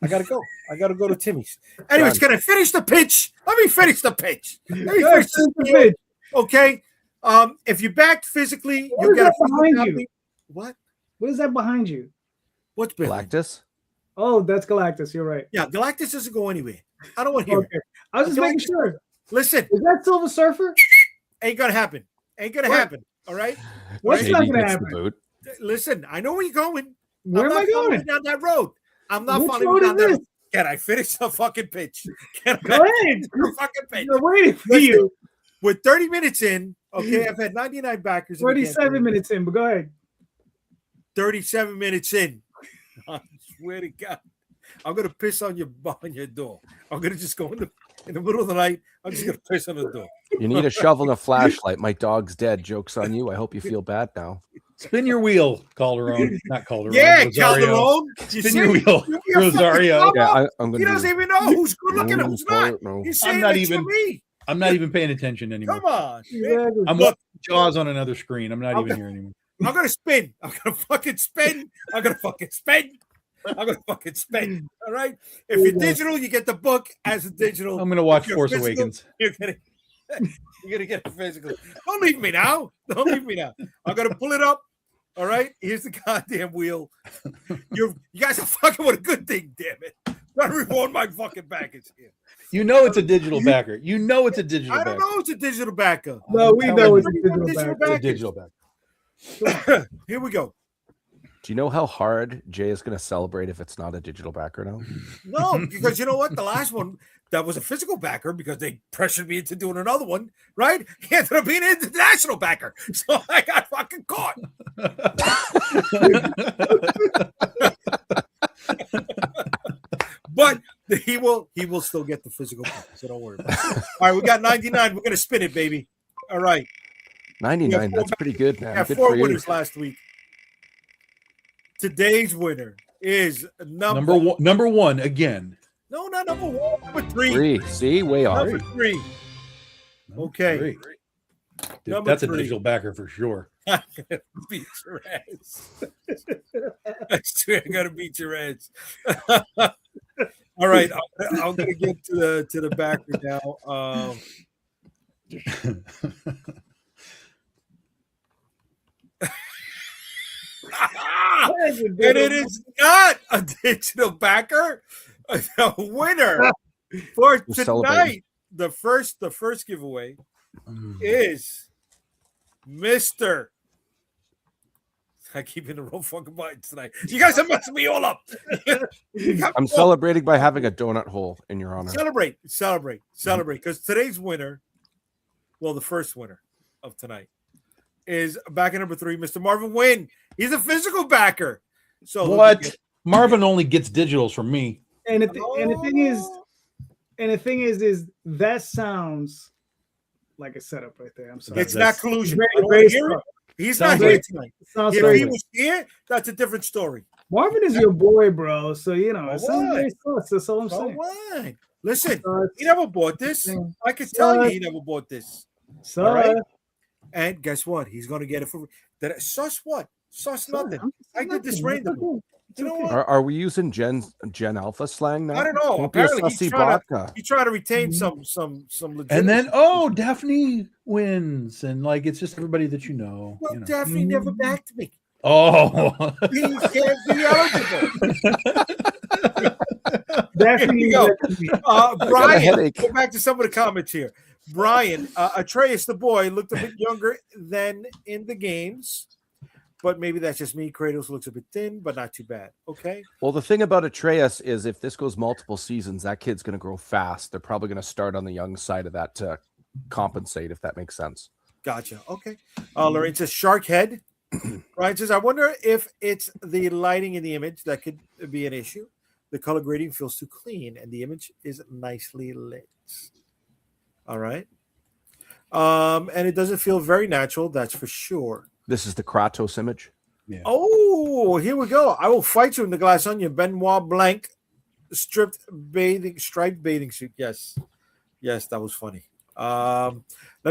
I gotta go. I gotta go to Timmy's. Anyways, can I finish the pitch? Let me finish the pitch. Okay. If you backed physically, you'll get a behind you. What? What is that behind you? What's behind? Galactus? Oh, that's Galactus. You're right. Yeah, Galactus doesn't go anywhere. I don't want to hear it. I was just making sure. Listen. Is that Silver Surfer? Ain't gonna happen. Happen. All right. What's not gonna happen? Listen, I know where you're going. Where am I going? Down that road. I'm not following down that road. Can I finish the fucking pitch? Go ahead. The fucking pitch. I'm waiting for you. We're 30 minutes in. Okay, I've had 99 backers. 37 minutes in, but go ahead. 37 minutes in. I swear to God, I'm gonna piss on your door. I'm gonna just go in the middle of the night. I'm just gonna piss on the door. You need a shovel and a flashlight. My dog's dead. Joke's on you. I hope you feel bad now. Spin your wheel, Calderon. Not Calderon. Yeah, Rosario. Calderon. Spin your wheel, Rosario. Yeah, I'm gonna. He doesn't even know who's good looking and who's not. No. He's saying me. I'm not even paying attention anymore. Come on. I'm watching Jaws on another screen. I'm not even here anymore. I'm gonna spin. I'm gonna fucking spin. I'm gonna fucking spin. All right. If you're digital, you get the book as a digital. I'm gonna watch Force Awakens. You're gonna get it physically. Don't leave me now. I'm gonna pull it up. All right. Here's the goddamn wheel. You guys are fucking with a good thing, damn it. Gotta reward my fucking backers here. You know it's a digital backer. I don't know it's a digital backer. No, we know it's a digital backer. It's a digital backer. Here we go. Do you know how hard Jay is going to celebrate if it's not a digital backer now? No, because you know what? The last one, that was a physical backer because they pressured me into doing another one, right? He ended up being an international backer. So I got fucking caught. But he will still get the physical backer, so don't worry about it. All right, we got 99. We're going to spin it, baby. All right. 99, that's pretty good, man. We have Good 4 for you. winners last week. Today's winner is number one again. No, not number 1. Number 3. 3. See, way off. Number 3. Okay. 3. That's 3. A digital backer for sure. I'm gonna beat your ass. I swear I'm gonna beat your ass. All right, I'm gonna get to the backer now. And it is not a digital backer. The winner for tonight, the first giveaway is Mr. I keep in the wrong fucking mind tonight. You guys are messing me all up. I'm celebrating by having a donut hole in your honor. Celebrate. Because today's winner, well, the first winner of tonight, is backer number 3, Mr. Marvin Wynn. He's a physical backer. So what? Marvin only gets digitals from me. And the thing is that sounds like a setup right there. I'm sorry. It's not collusion. He's not here tonight. If he was here, that's a different story. Marvin is your boy, bro. So it sounds very sus. That's all I'm saying. What? Listen, he never bought this. I can tell you he never bought this. All right. And guess what? He's going to get it for that. Sus what? Sus nothing. I did this randomly. You know what? Are we using Gen Alpha slang now? I don't know. Apparently, he's trying to retain some legit. And then Daphne wins, and it's just everybody that you know. Well, Daphne never backed me. Oh, he can't be eligible. Daphne, Brian, go back to some of the comments here. Brian, Atreus the boy looked a bit younger than in the games. But maybe that's just me. Kratos looks a bit thin, but not too bad. Okay. Well, the thing about Atreus is if this goes multiple seasons, that kid's going to grow fast. They're probably going to start on the young side of that to compensate, if that makes sense. Gotcha. Okay. Lorraine says shark head. Ryan says, I wonder if it's the lighting in the image that could be an issue. The color grading feels too clean, and the image is nicely lit. All right. And it doesn't feel very natural, that's for sure. This is the Kratos image. Yeah. Oh, here we go. I will fight you in the glass onion. Benoit Blanc, striped bathing suit. Yes, that was funny. Let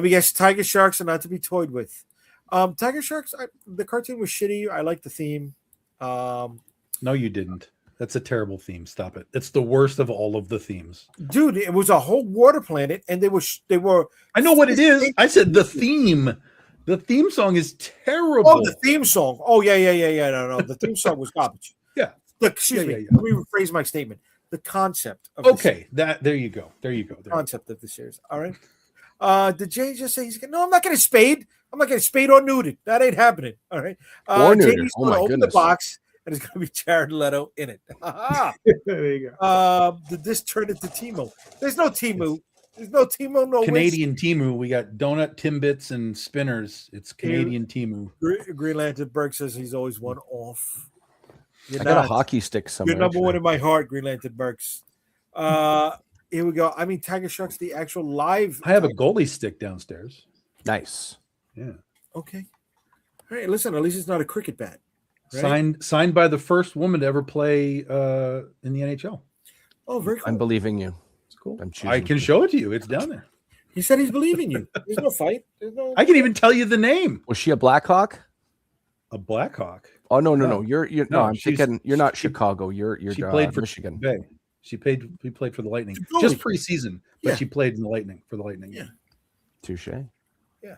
me guess. Tiger sharks are not to be toyed with. Tiger sharks. The cartoon was shitty. I like the theme. No, you didn't. That's a terrible theme. Stop it. It's the worst of all of the themes, dude. It was a whole water planet, and they were. I know what it is. I said the theme. The theme song is terrible. Oh, the theme song. Oh, yeah. No. The theme song was garbage. Yeah. Look, excuse me. Let me rephrase my statement. The concept of there you go. Concept of the series. All right. Did Jay just say no, I'm not getting spayed. I'm not getting spayed or neutered. That ain't happening. All right. Or neutered. Jady's going to open the box, and it's going to be Jared Leto in it. There you go. Did this turn into Timo? There's no Timo. There's no Timo, no Canadian Temu. We got donut Timbits and spinners. It's Canadian Temu. Green Lantern Berg says he's always one off. I got a hockey stick somewhere. You're number one in my heart, Green Lantern Bergs. Here we go. I mean, Tiger Sharks, the actual live. I have a goalie stick downstairs. Nice. Yeah. Okay. All right. Listen, at least it's not a cricket bat. Right? Signed by the first woman to ever play in the NHL. Oh, very cool. I'm believing you. Cool. I can show it to you. It's down there. He said he's believing you. There's no fight. I can even tell you the name. Was she a Blackhawk? A Blackhawk? Oh no. You're no. I'm thinking you're not Chicago. You're she played for Michigan. Bay. She played for the Lightning just preseason, but she played in the Lightning for the Lightning. Yeah. Touche. Yeah.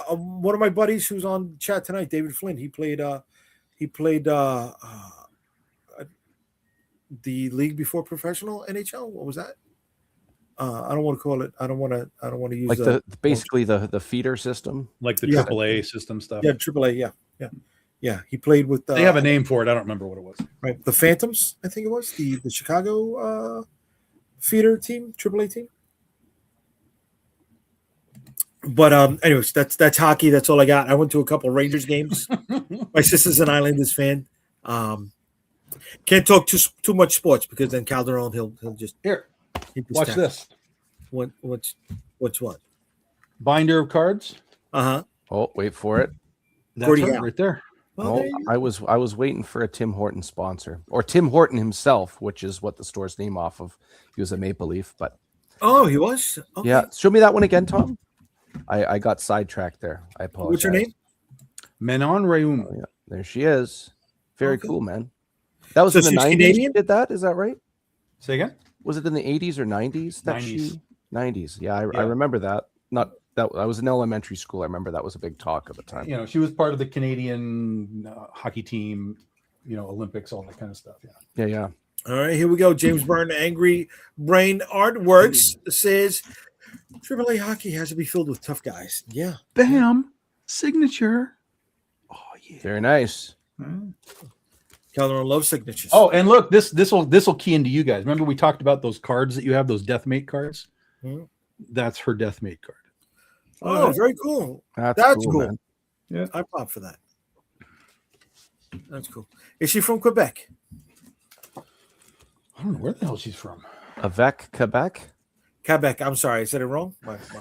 One of my buddies who's on chat tonight, David Flynn. He played the league before professional NHL. What was that? I don't want to call it. I don't want to use like basically the feeder system, like the AAA system stuff. Yeah, AAA. Yeah. He played with. They have a name for it. I don't remember what it was. Right, the Phantoms. I think it was the Chicago feeder team, AAA team. But anyways, that's hockey. That's all I got. I went to a couple Rangers games. My sister's an Islanders fan. Can't talk too much sports because then Calderon he'll just here. Watch this. What's what? Binder of cards. Uh-huh. Oh, wait for it. That's right there. Well, I was waiting for a Tim Horton sponsor or Tim Horton himself, which is what the store's name off of. He was a Maple Leaf, but he was. Okay. Yeah, show me that one again, Tom. I got sidetracked there. I apologize. What's her name? Menon Rayum. Oh, yeah. There she is. Very Okay. cool, man. That was So in the she's 90s. Canadian? She did that? Is that right? Say again? Was it in the 80s or 90s that 90s. 90s? Yeah, I Yeah. remember that. Not that I was in elementary school. I remember that was a big talk at the time. You know, she was part of the Canadian hockey team, you know, Olympics, all that kind of stuff. Yeah. Yeah. All right, here we go. James Byrne, Angry Brain Artworks says AAA hockey has to be filled with tough guys. Yeah. Bam. Signature. Oh yeah. Very nice. Calderon loves signatures. Oh, and look, this will key into you guys. Remember we talked about those cards that you have, those deathmate cards? Hmm. That's her deathmate card. Oh, very cool. That's cool. cool. Man. Yeah. I pop for that. That's cool. Is she from Quebec? I don't know where the hell she's from. Avec, Quebec? Quebec. I'm sorry, I said it wrong.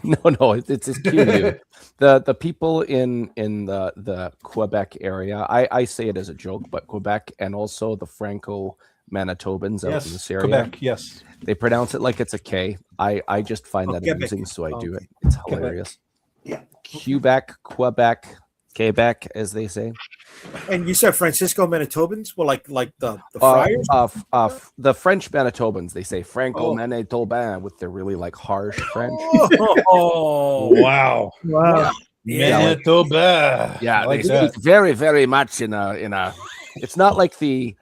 No, it's QU. the people in the Quebec area. I say it as a joke, but Quebec and also the Franco Manitobans out in this area. Quebec, yes. They pronounce it like it's a K. I just find that Quebec. amusing, so I do Okay. it. It's hilarious. Yeah. Quebec, Quebec, as they say. And you said Francisco Manitobans? Well, like the Friars? The French Manitobans, they say Franco Manitoban with their really like harsh French. Oh, Wow. Wow. Manitoba. Yeah, like they that. speak very, very much in a. It's not like the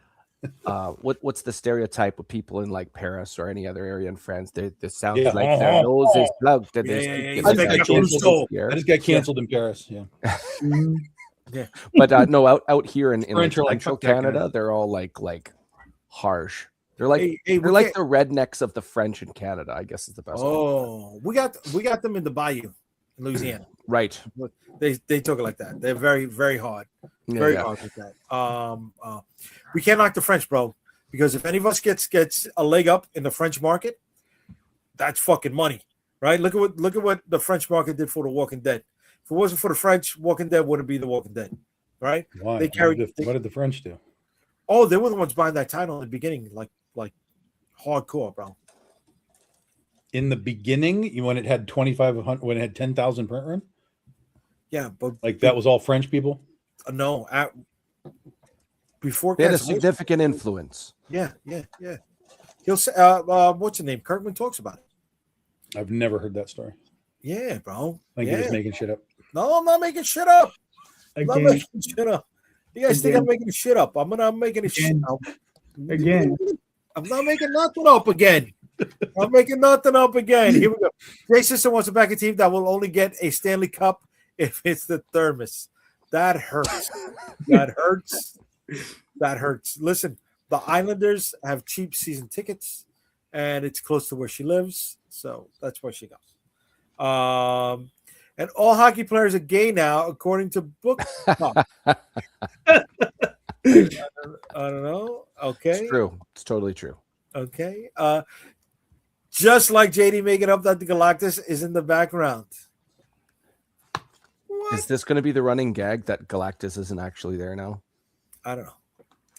what's the stereotype of people in like Paris or any other area in France? They sound Yeah. like their nose is plugged. And Yeah, they yeah, speak yeah. in It's like like that a gentle Rousseau. air. I just got canceled in Paris. Yeah. But no, out here in like French are like, central fuck that guy. Canada, they're all like harsh. They're like Hey, they're we like can't- the rednecks of the French in Canada, I guess is the best. Oh, we got them in the Bayou, in Louisiana. Right. They took it like that. They're very, very hard. Yeah, Very yeah. hard with that. We can't knock the French, bro, because if any of us gets a leg up in the French market, that's fucking money, right? Look at what the French market did for The Walking Dead. If it wasn't for the French, Walking Dead wouldn't be The Walking Dead, right? Why? They carried. What did the French do? Oh, they were the ones buying that title in the beginning, like hardcore, bro. In the beginning, when it had 2,500, when it had 10,000 print run, Yeah, but like that was all French people. no, before They had a cancellation- significant influence. Yeah. He'll say, what's the name? Kirkman talks about it. I've never heard that story. Yeah, bro. I think you're just making shit up. No, I'm not making shit up. I'm not Again, making shit up. You guys think I'm making shit up? I'm making it shit up. Again. I'm not making nothing up again. I'm making nothing up again. Here we go. Jay Sister wants to back a team that will only get a Stanley Cup if it's the thermos. That hurts. That hurts. That hurts. Listen, the Islanders have cheap season tickets, and it's close to where she lives, so that's where she goes. And all hockey players are gay now, according to Book. I don't know. Okay. It's true. It's totally true. Okay. Just like JD making up that the Galactus is in the background. What? Is this going to be the running gag that Galactus isn't actually there now? I don't know.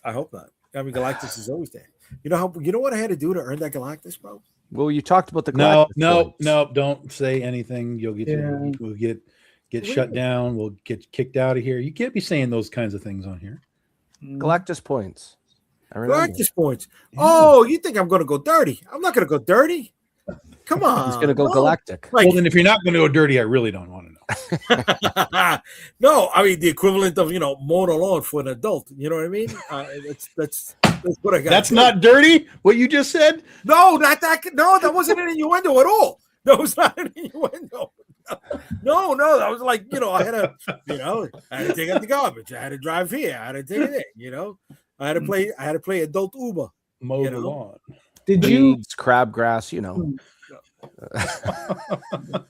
I hope not. I mean, Galactus is always there. You know what I had to do to earn that Galactus, bro? Well, you talked about the No, Galactus points. don't say anything. You'll get we'll get What shut do you- down. We'll get kicked out of here. You can't be saying those kinds of things on here. Galactus points. I remember. Galactus points. Oh, you think I'm going to go dirty? I'm not going to go dirty. Come on. He's going to go no. galactic. Like, Well, then if you're not going to go dirty, I really don't want to know. no, I mean the equivalent of mowing a lawn for an adult. You know what I mean? That's what I got. That's not dirty. What you just said. No, not that. No, that wasn't an innuendo at all. That was not an innuendo. No, that was like I had to take out the garbage. I had to drive here. I had to take it in. I had to play adult Uber. Mow You the know? lawn. Did you? Weeds, crabgrass,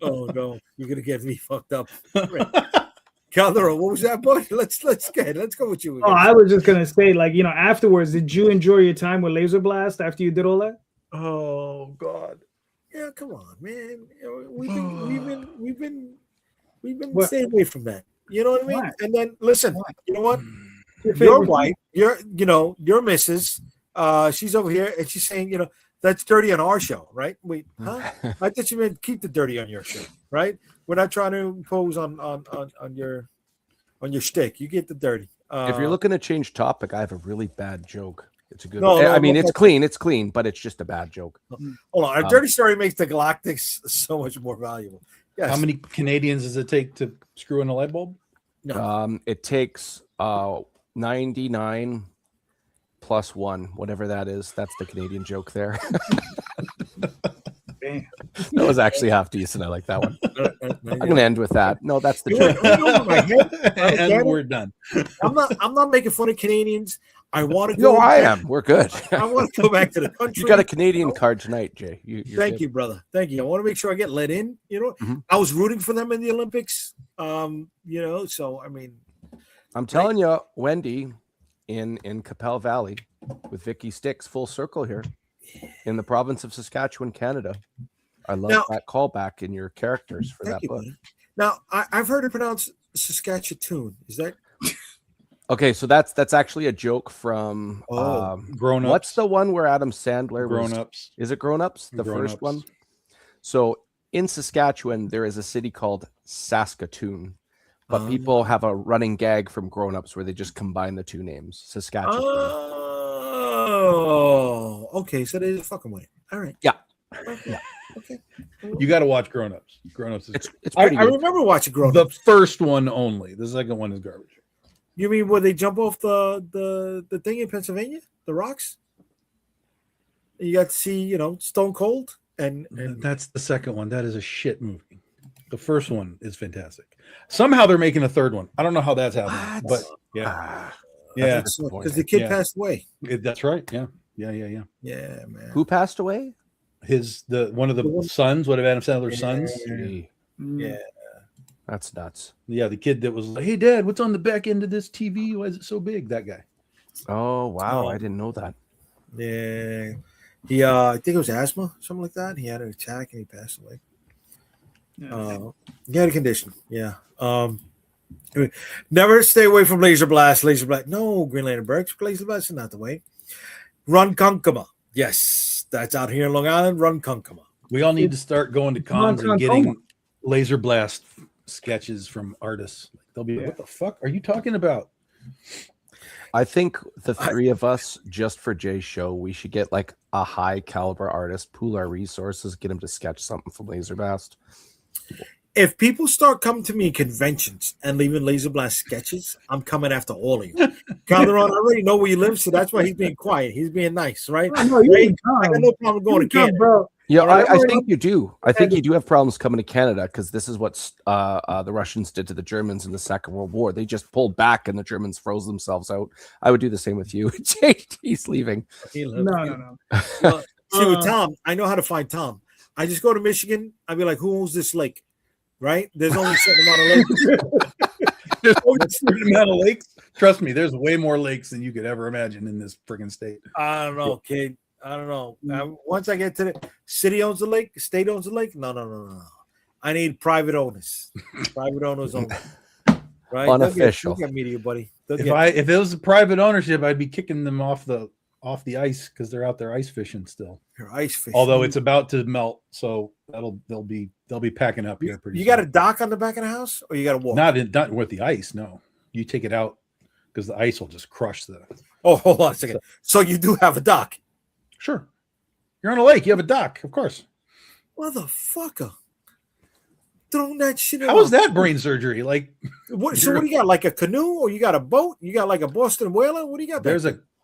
Oh no, you're gonna get me fucked up. Calderon, what was that, boy? Let's go with you. Oh, I was just gonna say, afterwards, did you enjoy your time with Laser Blast after you did all that? Oh God. Yeah, come on, man. We've been What? staying away from that. You know what I mean? Why? And then listen, you know what? Your Your favorite- wife, your missus, she's over here and she's saying, That's dirty on our show, right? Wait, huh? I thought you meant keep the dirty on your show, right? We're not trying to impose on your shtick. You get the dirty. If you're looking to change topic, I have a really bad joke. It's a good. No, I mean, it's clean, but it's just a bad joke. Hold on, a dirty story makes the Galactics so much more valuable. Yes. How many Canadians does it take to screw in a light bulb? No. It takes 99 plus 1, whatever that is. That's the Canadian joke there. That was actually half decent. I like that one. I'm gonna end with that. No, that's the joke. And we're done. I'm not making fun of Canadians. I want to go. No, I am. We're good. I want to go back to the country. You got a Canadian card tonight, Jay. Thank you, brother. Thank you. I want to make sure I get let in. I was rooting for them in the Olympics. So I mean, I'm telling you, Wendy, in Capel Valley, with Vicky Styx, full circle here, in the province of Saskatchewan, Canada. I love that callback in your characters for that book. Buddy. Now, I've heard it pronounced Saskatchewan. Is that? Okay, so that's actually a joke from Grown Ups. What's the one where Adam Sandler Grown Ups? Is it Grown Ups? The first one. So in Saskatchewan, there is a city called Saskatoon, but people have a running gag from Grown Ups where they just combine the two names, Saskatchewan. Oh, okay. So they're fucking with it. All right. Yeah. Okay. You got to watch Grown Ups. Grown Ups. It's pretty good. I remember watching Grown The Ups. first one only. The second one is garbage. You mean where they jump off the thing in Pennsylvania, the rocks? You got to see, Stone Cold, and that's the second one. That is a shit movie. The first one is fantastic. Somehow they're making a third one. I don't know how that's happening, but yeah, because the kid passed away. That's right. Yeah, man. Who passed away? One of the sons, one of Adam Sandler's sons. Yeah. That's nuts. Yeah, the kid that was like, "Hey, Dad, what's on the back end of this TV? Why is it so big?" That guy. Oh wow, I didn't know that. Yeah, he I think it was asthma, something like that. He had an attack and he passed away. He had a condition. Yeah. Never stay away from laser blast. Laser blast. No, Green Lantern Burks. Laser blast is not the way. Runkunkuma. Yes, that's out here in Long Island. Runkunkuma. We all need to start going to cons and getting laser blast sketches from artists. They'll be what the fuck are you talking about? I think the three of us, just for Jay's show, we should get like a high caliber artist, pool our resources, get him to sketch something from Laser Blast. If people start coming to me in conventions and leaving Laser Blast sketches, I'm coming after all of you. Calderon, I already know where you live, so that's why he's being quiet. He's being nice, right? I got no problem going to Canada, bro. Yeah, I think you do. I think you do have problems coming to Canada because this is what the Russians did to the Germans in the Second World War. They just pulled back and the Germans froze themselves out. I would do the same with you. He's leaving. No. Well, see, with Tom, I know how to find Tom. I just go to Michigan. I'd be like, who owns this lake? Right? There's only a certain amount of lakes. There's only a certain amount of lakes. Trust me, there's way more lakes than you could ever imagine in this friggin' state. I don't know, kid. I don't know. Once I get to the city owns the lake, state owns the lake. No. I need private owners. Private owners only. Right? Unofficial. They'll get media, buddy. If it was a private ownership, I'd be kicking them off the ice because they're out there ice fishing still. They're ice fishing. Although it's about to melt, so they'll be packing up here pretty soon. You got a dock on the back of the house, or you got to walk? Not with the ice. No, you take it out because the ice will just crush the. Oh, hold on a second. So you do have a dock? Sure. You're on a lake. You have a dock, of course. Motherfucker. Throwing that shit How is that brain surgery? Like, what? So what do you got? Like a canoe, or you got a boat? You got like a Boston whaler? What do you got?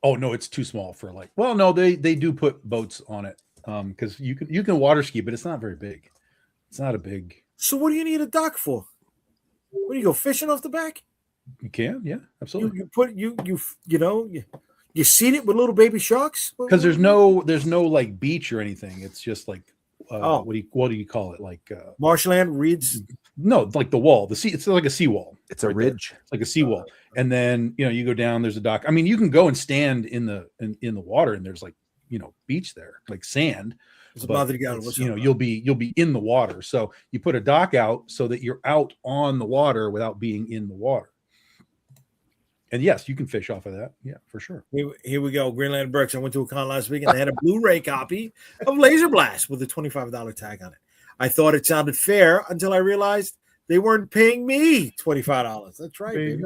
Oh no, it's too small for like. Well, no, they do put boats on it because you can water ski, but it's not very big. It's not a big. So what do you need a dock for? What do you go fishing off the back? You can, yeah, absolutely. You seed it with little baby sharks? Because there's no like beach or anything. It's just like what do you call it? Like marshland, reeds? No, like the wall. The sea. It's like a seawall. It's a ridge. It's like a seawall. And then you go down. There's a dock. I mean, you can go and stand in the water, and there's like beach there, like sand. But you'll be in the water. So you put a dock out so that you're out on the water without being in the water. And yes, you can fish off of that. Yeah, for sure. Here we go. Greenland Burks. I went to a con last week and they had a Blu-ray copy of Laser Blast with a $25 tag on it. I thought it sounded fair until I realized they weren't paying me $25. That's right, baby.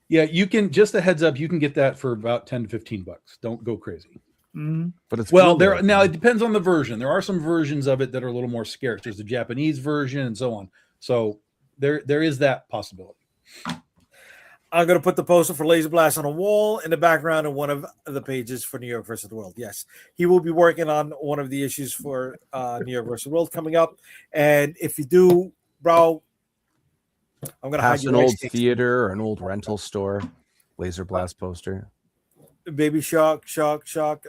Yeah, you can, just a heads up, you can get that for about $10 to $15. Don't go crazy. Mm-hmm. But it's there now. It depends on the version. There are some versions of it that are a little more scarce. There's the Japanese version and so on. So there is that possibility. I'm going to put the poster for Laser Blast on a wall in the background of one of the pages for New York versus the World. Yes, he will be working on one of the issues for New York versus the World coming up. And if you do, bro, I'm going to pass an old theater or an old rental store. Laser Blast poster. Baby Shark,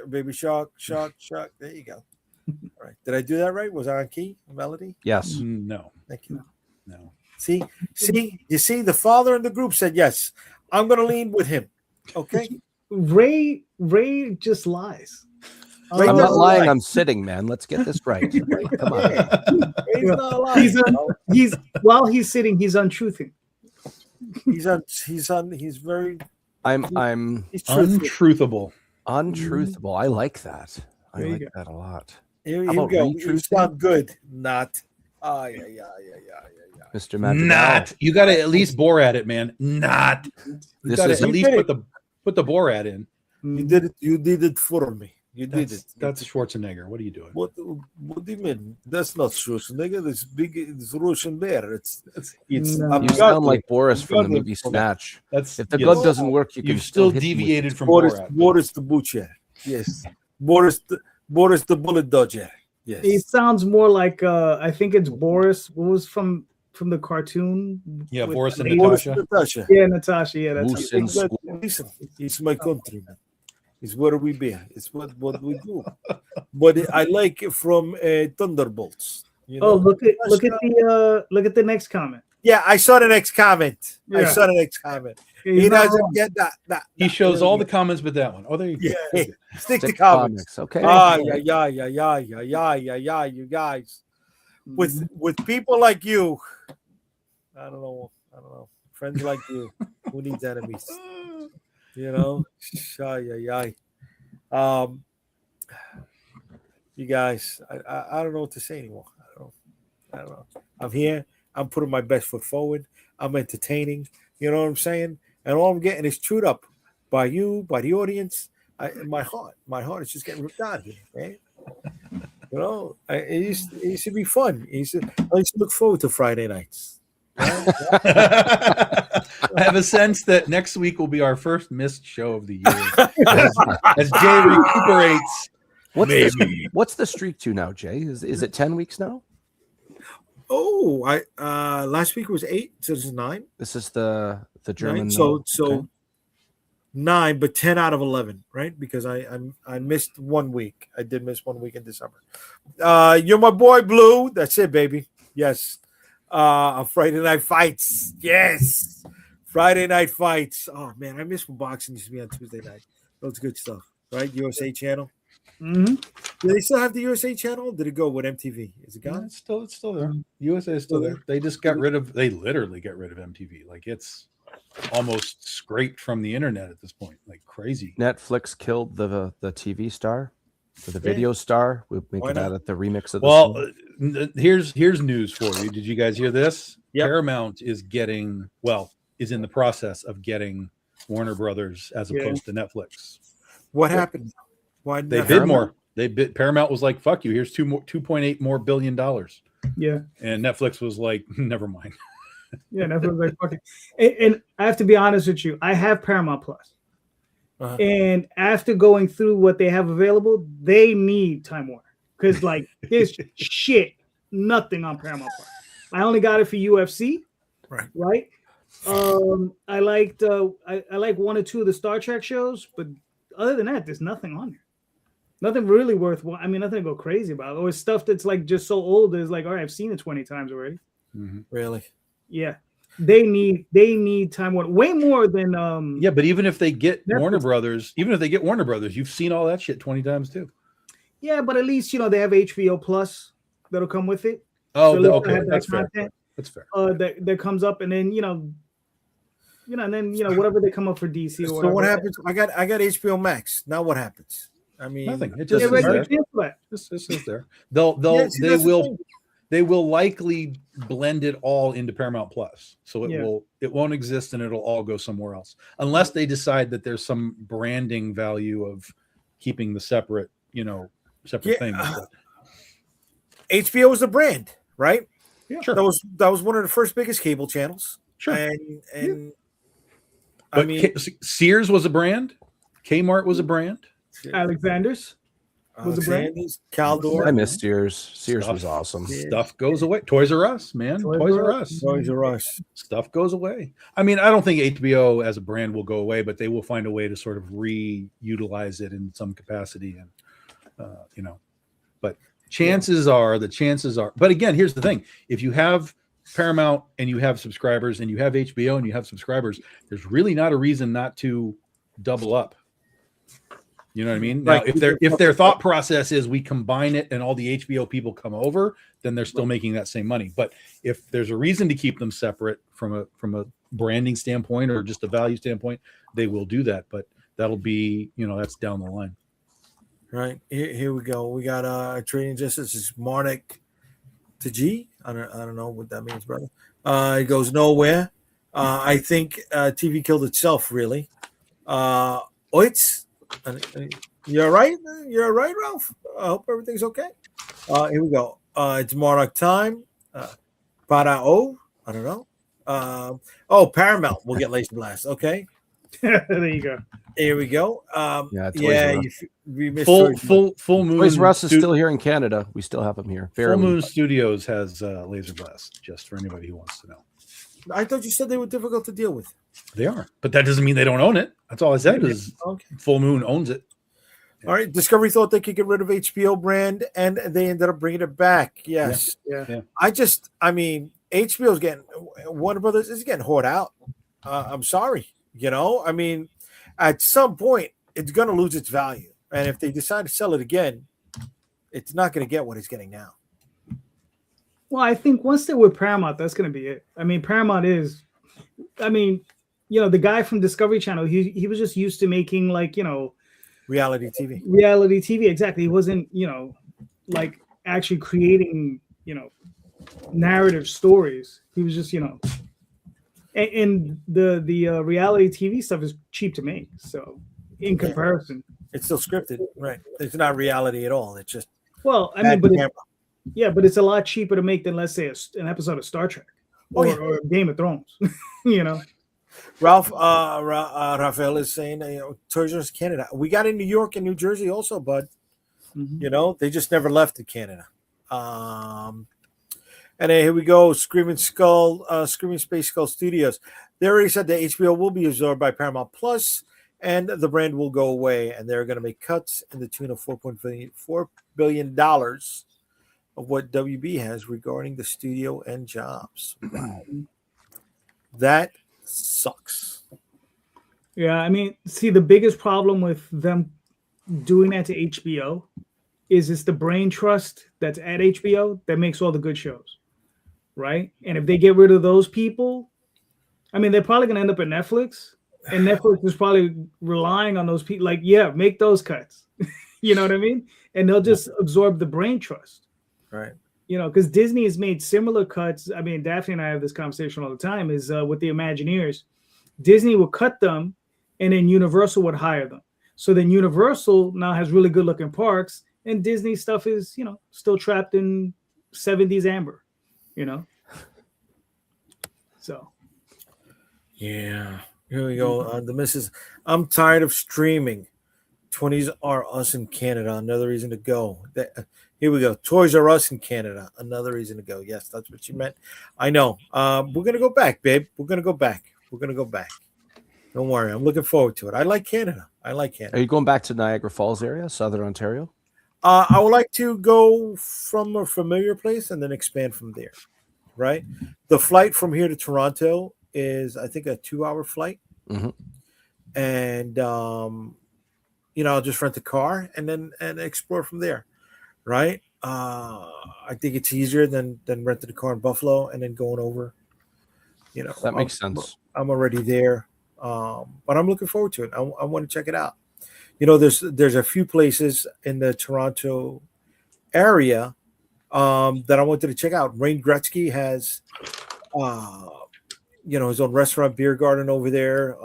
Baby Shark. There you go. All right. Did I do that right? Was I on key? Melody? Yes. No. Thank you. No. See, you see, the father in the group said yes. I'm going to lean with him. Okay. Ray just lies. I'm not lying. I'm sitting, man. Let's get this right. Come on. He's not lying. While he's sitting, he's untruthing. He's very. I'm untruthable. Untruthable. I like that. I like that a lot. Here you go. You sound good. Not. Yeah. Mr. Magic. Not. You got to at least bore at it, man. Not. You got to at least put the bore at in. You did it. You did it for me. You did it. That's Schwarzenegger. What are you doing? What do you mean? That's not Schwarzenegger. It's big. It's Russian bear. You sound like Boris from the movie Snatch. If the glove doesn't work, you've still deviated from Boris the Butcher. Yes, Boris the Bullet Dodger. Yes. It sounds more like I think it's Boris. What was from the cartoon? Yeah, Boris and Natasha. Yeah, Natasha. Yeah, that's listen. It's my countryman. It's where we be. It's what we do. But I like it from Thunderbolts. You know? Oh, look at the next comment. Yeah, I saw the next comment. He doesn't get that. He shows all the comments, but that one. Oh, there you go. Yeah. Stick to comments. Okay. Yeah. You guys, with people like you, I don't know. Friends like you, who needs enemies? You know, you guys, I don't know what to say anymore. I don't know. I'm here. I'm putting my best foot forward. I'm entertaining. You know what I'm saying? And all I'm getting is chewed up by you, by the audience. My heart is just getting ripped out here, right? You know, it used to be fun. I used to look forward to Friday nights. I have a sense that next week will be our first missed show of the year as Jay recuperates. What's the streak to now, Jay? Is it 10 weeks now? Oh, last week was 8, so this is 9. This is the German. 9, so 9, but 10 out of 11, right? Because I missed 1 week. I did miss 1 week in December. You're my boy, Blue. That's it, baby. Yes. Friday Night Fights. Yes. Friday Night Fights. Oh, man, I miss when boxing used to be on Tuesday night. That's good stuff, right? USA Channel. Mm-hmm. Do they still have the USA Channel? Did it go with MTV? Is it gone? Yeah, it's still there. USA is still there. They just they literally got rid of MTV. Like, it's almost scraped from the internet at this point. Like, crazy. Netflix killed the TV star. For the video star, we'll make that at the remix of the song. Here's news for you. Did you guys hear this? Yep. Paramount is in the process of getting Warner Brothers as opposed to Netflix. What happened? Why they bid more? Paramount was like, "Fuck you! Here's $2.8 more billion." Yeah, and Netflix was like, "Never mind." Yeah, Netflix was like, "Fuck it." And I have to be honest with you. I have Paramount Plus. Uh-huh. And after going through what they have available, they need Time Warner because like there's nothing on Paramount Plus. I only got it for UFC, right? I liked I like 1 or 2 of the Star Trek shows, but other than that, there's nothing on there. Nothing really worthwhile. I mean, nothing to go crazy about. Or stuff that's like just so old is like, all right, I've seen it 20 times already. Mm-hmm. Really? Yeah. They need Time Warner way more than but even if they get Warner Brothers, you've seen all that shit 20 times too. Yeah, but at least they have HBO Plus that'll come with it. Oh, so okay, that's fair. That's fair. That comes up, and then and then whatever they come up for DC or so whatever. what happens? I got HBO Max. Now what happens? I mean, nothing. It just is there. This is there. They will likely blend it all into Paramount Plus, so it won't exist and it'll all go somewhere else, unless they decide that there's some branding value of keeping the separate things. HBO was a brand, right? Yeah, sure. That was one of the first biggest cable channels. Sure. And but I mean, Sears was a brand. Kmart was a brand. Alexander's was a brand. Caldor. I missed Sears. Sears was awesome. Stuff goes away. Toys R Us, man. Toys R Us. Toys R Us. Stuff goes away. I mean, I don't think HBO as a brand will go away, but they will find a way to sort of reutilize it in some capacity, and But chances are. But again, here's the thing: if you have Paramount and you have subscribers, and you have HBO and you have subscribers, there's really not a reason not to double up. You know what I mean? Now, if their thought process is we combine it and all the HBO people come over, then they're still making that same money. But if there's a reason to keep them separate from a branding standpoint or just a value standpoint, they will do that. But that'll be, that's down the line. Right. Here we go. We got Trading Justice is Marnik to G. I don't know what that means, brother. It goes nowhere. I think TV killed itself, really. Oits. You're right. You're right, Ralph. I hope everything's okay. Here we go. It's Monarch time. Para O. I don't know. Paramount. We'll get Laser Blast. Okay. There you go. Here we go. We missed full moon. Toys R Us is still here in Canada. We still have them here. Full Moon Studios has Laser Blast. Just for anybody who wants to know. I thought you said they were difficult to deal with. They are, but that doesn't mean they don't own it. That's all I said. Is Full Moon owns it. All right. Discovery thought they could get rid of HBO brand, and they ended up bringing it back. Yes. Yeah. I mean, HBO's getting Warner Brothers is getting hoard out. I'm sorry. I mean, at some point, it's going to lose its value, and if they decide to sell it again, it's not going to get what it's getting now. Well, I think once they're with Paramount, that's going to be it. I mean, Paramount is, the guy from Discovery Channel, he was just used to making reality TV. Reality TV, exactly. He wasn't, actually creating, narrative stories. He was just, and the reality TV stuff is cheap to make. So in comparison, it's still scripted, right? It's not reality at all. It's just but it's a lot cheaper to make than, let's say, an episode of Star Trek or Game of Thrones. Ralph Rafael is saying, Toys R Us Canada. We got in New York and New Jersey also, bud. Mm-hmm. They just never left in Canada. And here we go. Screaming Space Skull Studios. They already said that HBO will be absorbed by Paramount Plus, and the brand will go away. And they're going to make cuts in the tune of $4 billion of what WB has regarding the studio and jobs. Wow. That sucks. Yeah, I mean, see, the biggest problem with them doing that to HBO is it's the brain trust that's at HBO that makes all the good shows. Right. And if they get rid of those people, I mean, they're probably going to end up at Netflix, and Netflix is probably relying on those people. Make those cuts. You know what I mean? And they'll just absorb the brain trust. Right. Because Disney has made similar cuts. I mean, Daphne and I have this conversation all the time is with the Imagineers. Disney will cut them, and then Universal would hire them. So then Universal now has really good looking parks, and Disney stuff is, still trapped in 70s amber. So yeah, here we go. The missus, I'm tired of streaming. 20s are us in Canada. Another reason to go. Here we go. Toys R Us in Canada. Another reason to go. Yes, that's what you meant. I know. We're gonna go back, babe. We're gonna go back. Don't worry. I'm looking forward to it. I like Canada. Are you going back to Niagara Falls area, Southern Ontario? I would like to go from a familiar place and then expand from there, right? The flight from here to Toronto is, I think, a 2-hour flight. Mm-hmm. And, I'll just rent a car and explore from there, right? I think it's easier than renting a car in Buffalo and then going over. You know, that makes sense. I'm already there, but I'm looking forward to it. I want to check it out. You know, there's a few places in the Toronto area that I wanted to check out. Wayne Gretzky has, his own restaurant, beer garden over there.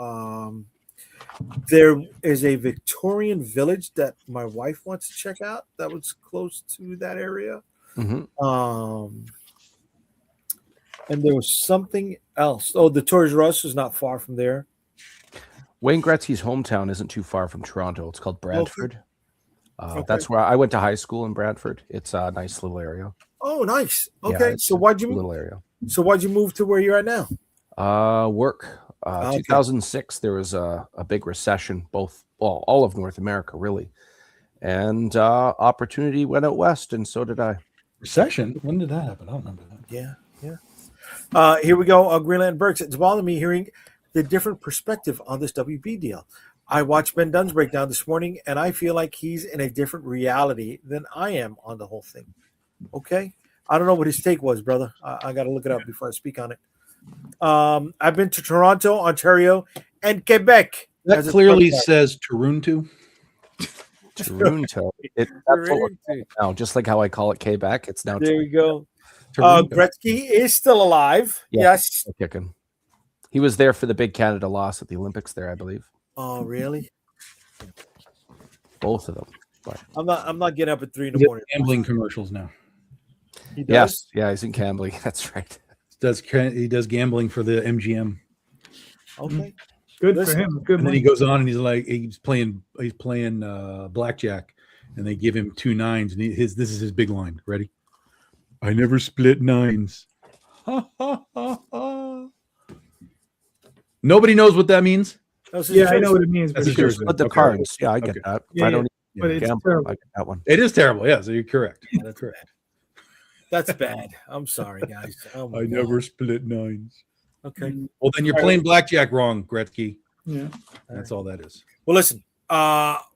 There is a Victorian village that my wife wants to check out. That was close to that area. Mm-hmm. And there was something else. Oh, the Toys R Us is not far from there. Wayne Gretzky's hometown isn't too far from Toronto. It's called Brantford. Okay. That's where I went to high school in Brantford. It's a nice little area. Oh, nice. Okay, yeah, so why'd you move to where you're at now? Work. 2006, there was a big recession, all of North America, really, and opportunity went out west, and so did I. Recession? When did that happen? I don't remember that. Yeah. Here we go. Greenland Burks. It's bothering me hearing the different perspective on this WB deal. I watched Ben Dunn's breakdown this morning, and I feel like he's in a different reality than I am on the whole thing. Okay? I don't know what his take was, brother. I got to look it up before I speak on it. I've been to Toronto, Ontario, and Quebec. That clearly says Toronto. Toronto. Now, just like how I call it Quebec, it's now. There we go. Gretzky is still alive. Yes. Kicking. He was there for the big Canada loss at the Olympics there, I believe. Oh, really? Both of them. But I'm not getting up at 3 a.m. Gambling commercials now. He does? Yes. Yeah, he's in gambling. That's right. He does gambling for the MGM. Okay. Good for him. Good. And then he goes on and he's playing blackjack, and they give him 2 nines, and this is his big line. Ready? I never split nines. Ha ha ha ha. Nobody knows what that means. Yeah, I know what it means. That's But sure. Split the cards. Yeah, I get that. Yeah, I don't but it's gamble. terrible. I get that one. It is terrible. Yeah, so you're correct. That's correct. That's bad. I'm sorry, guys. Oh my I God. never split nines. Okay. Well, then you're playing blackjack wrong, Gretzky. Yeah. That's all that is. Well, listen.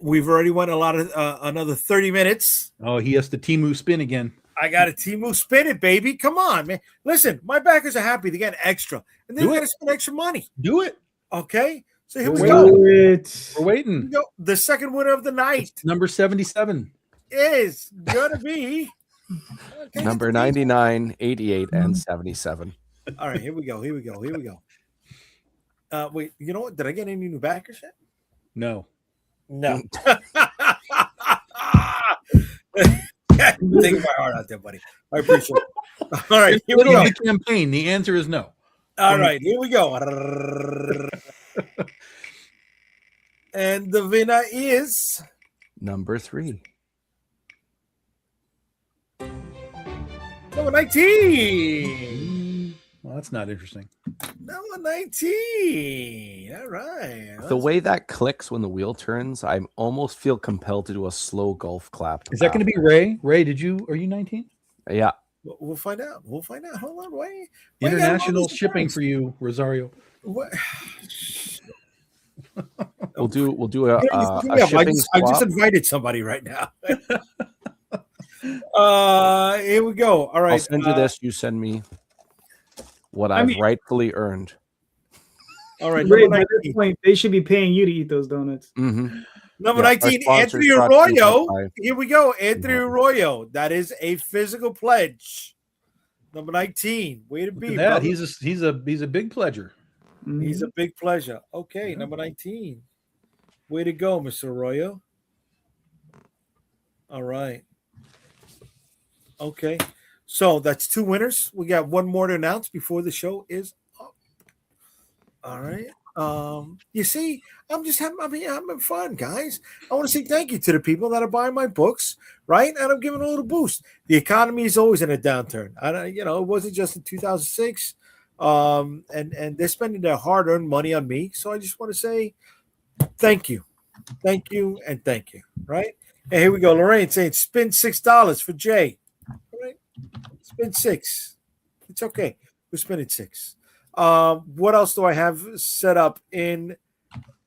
We've already went another 30 minutes. Oh, he has to Temu spin again. I got a Temu spin it, baby. Come on, man. Listen, my backers are happy to get extra, and then Do they it. got to spend extra money. Do it. Okay. So here We're we go. We're Here waiting. we go. The second winner of the night It's number 77. is gonna be Number 99, 88, and 77. All right, here we go. Wait, you know what? Did I get any new backers yet? No. No. Take my heart out there, buddy. I appreciate it. All right, here we Middle go. of the campaign. The answer is no. All right, here we go. And the winner is Number 3. number 19. Well, that's not interesting. Number 19. All right. The way that clicks when the wheel turns, I almost feel compelled to do a slow golf clap. Is that going to be Ray? Ray, are you 19? Yeah. We'll find out. Hold on. Wait. International shipping for you, Rosario. What? We'll do a I shipping I swap. just invited somebody right now. Here we go. All right. I'll send you this. You send me what I've rightfully earned. All right. Ray, by this point, they should be paying you to eat those donuts. Mm-hmm. Number 19, Anthony Arroyo. Here we go. Anthony Arroyo. That is a physical pledge. Number 19. Way to be. That. He's a big pledger. He's a big pleasure. Okay, number 19. Way to go, Mr. Arroyo. All right. Okay. So that's 2 winners. We got 1 more to announce before the show is up. All right. You see, I'm having fun, guys. I want to say thank you to the people that are buying my books, right? And I'm giving a little boost. The economy is always in a downturn. It wasn't just in 2006. And they're spending their hard-earned money on me. So I just want to say thank you. Thank you and thank you. Right? And here we go. Lorraine saying spin $6 for Jay. All right. Spin 6. It's okay. We're spending 6. What else do I have set up in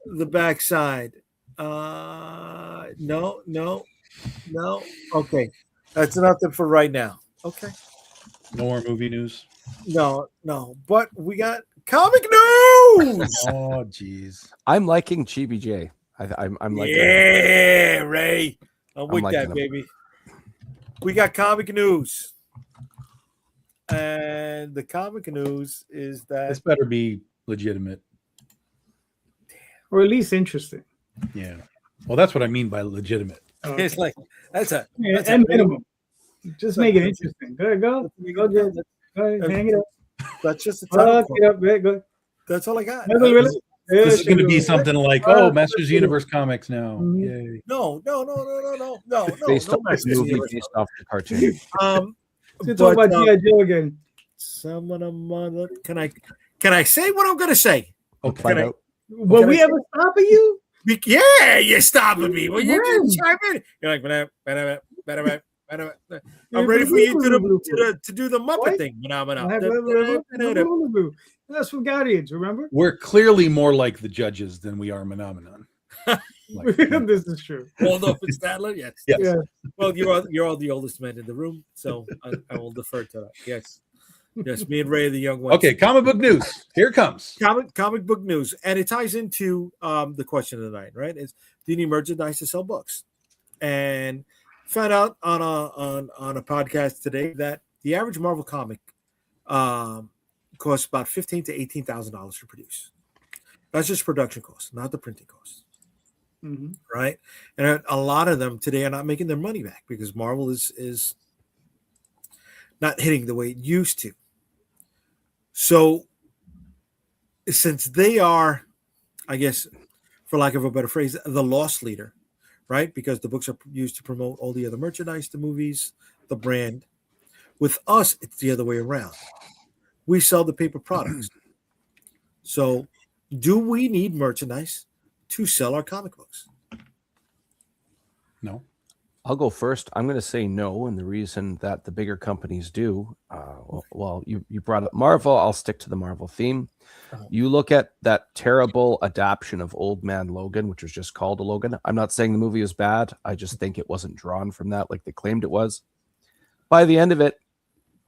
the backside? No. Okay. That's nothing for right now. Okay. No more movie news. No. But we got Comic news. Oh, geez. I'm liking GBJ. I'm liking. Yeah, Ray. I'm with liking that, them. baby. We got comic news, and the comic news is that This better be legitimate, or at least interesting. Yeah. Well, that's what I mean by legitimate. it's like that's a minimum. Just make it interesting. Go, Jay. Go ahead, hang it up. That's just the time. Go. That's all I got. Really? This is going to be something like, Masters Universe comics now. Mm-hmm. Yay. No. Based No off the movie, based off the cartoon. Let's talk about G.I. Joe again. Can I say what I'm going to say? Okay. Will we ever stop at you? Yeah, you're stopping me. Well, you can chime in. You're like, I'm ready for you to do the Muppet thing. That's from Guardians, remember? We're clearly more like the judges than we are Phenomenon. This is true. Waldorf and Statler, yes. Yeah. Well, you're all the oldest men in the room, so I will defer to that. Yes, me and Ray are the young ones. Okay, comic book news. Here it comes. Comic book news, and it ties into the question of the night, right? Is do you need merchandise to sell books? And found out on a podcast today that the average Marvel comic costs about $15,000 to $18,000 to produce. That's just production costs, not the printing costs. Mm-hmm. Right, and a lot of them today are not making their money back because Marvel is not hitting the way it used to. So, since they are, I guess, for lack of a better phrase, the loss leader, right? Because the books are used to promote all the other merchandise, the movies, the brand. With us, it's the other way around. We sell the paper products. So, do we need merchandise to sell our comic books? No. I'll go first. I'm going to say no, and the reason that the bigger companies do, you brought up Marvel. I'll stick to the Marvel theme. You look at that terrible adaptation of Old Man Logan, which was just called a Logan. I'm not saying the movie was bad. I just think it wasn't drawn from that like they claimed it was. By the end of it,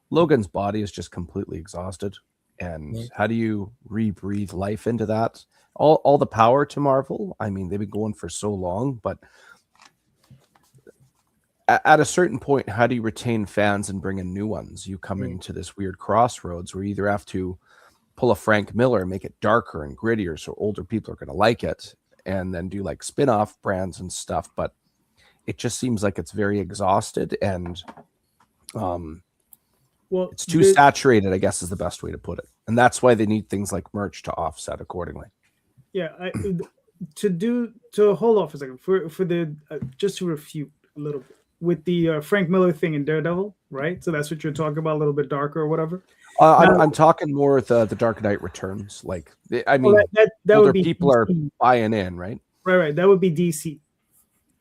Logan's body is just completely exhausted. And how do you rebreathe life into that? All the power to Marvel. I mean, they've been going for so long, but at a certain point, how do you retain fans and bring in new ones? You come into this weird crossroads where you either have to pull a Frank Miller and make it darker and grittier so older people are going to like it, and then do like spin-off brands and stuff. But it just seems like it's very exhausted and it's too saturated, I guess is the best way to put it. And that's why they need things like merch to offset accordingly. Yeah, to hold off a second for the just to refute a little bit with the Frank Miller thing in Daredevil, right? So that's what you're talking about, a little bit darker or whatever. I'm talking more with the Dark Knight Returns. Like, I mean, that older would be people DC. are buying in, right? Right. That would be DC.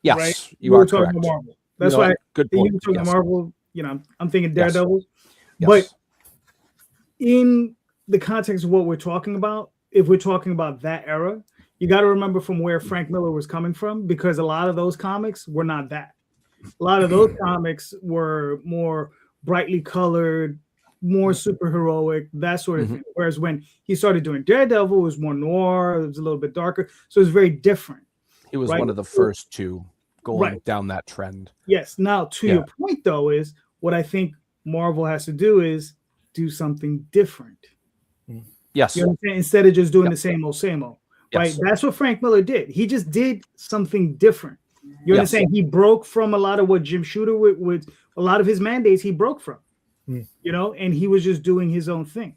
Yes, right? you are talking correct. about Marvel. That's why good point. You talking Marvel. I'm thinking Daredevil. Yes. But in the context of what we're talking about, if we're talking about that era, you got to remember from where Frank Miller was coming from, because a lot of those comics were not that. A lot of those comics were more brightly colored, more super heroic, that sort of thing. Whereas when he started doing Daredevil, it was more noir, it was a little bit darker. So it was very different. He was one of the first to going down that trend. Yes. Now, to your point, though, is what I think Marvel has to do is do something different. Yes. You know what I'm saying? Instead of just doing the same old. Right? Yes. That's what Frank Miller did. He just did something different. You understand? He broke from a lot of what Jim Shooter with a lot of his mandates he broke from. And he was just doing his own thing.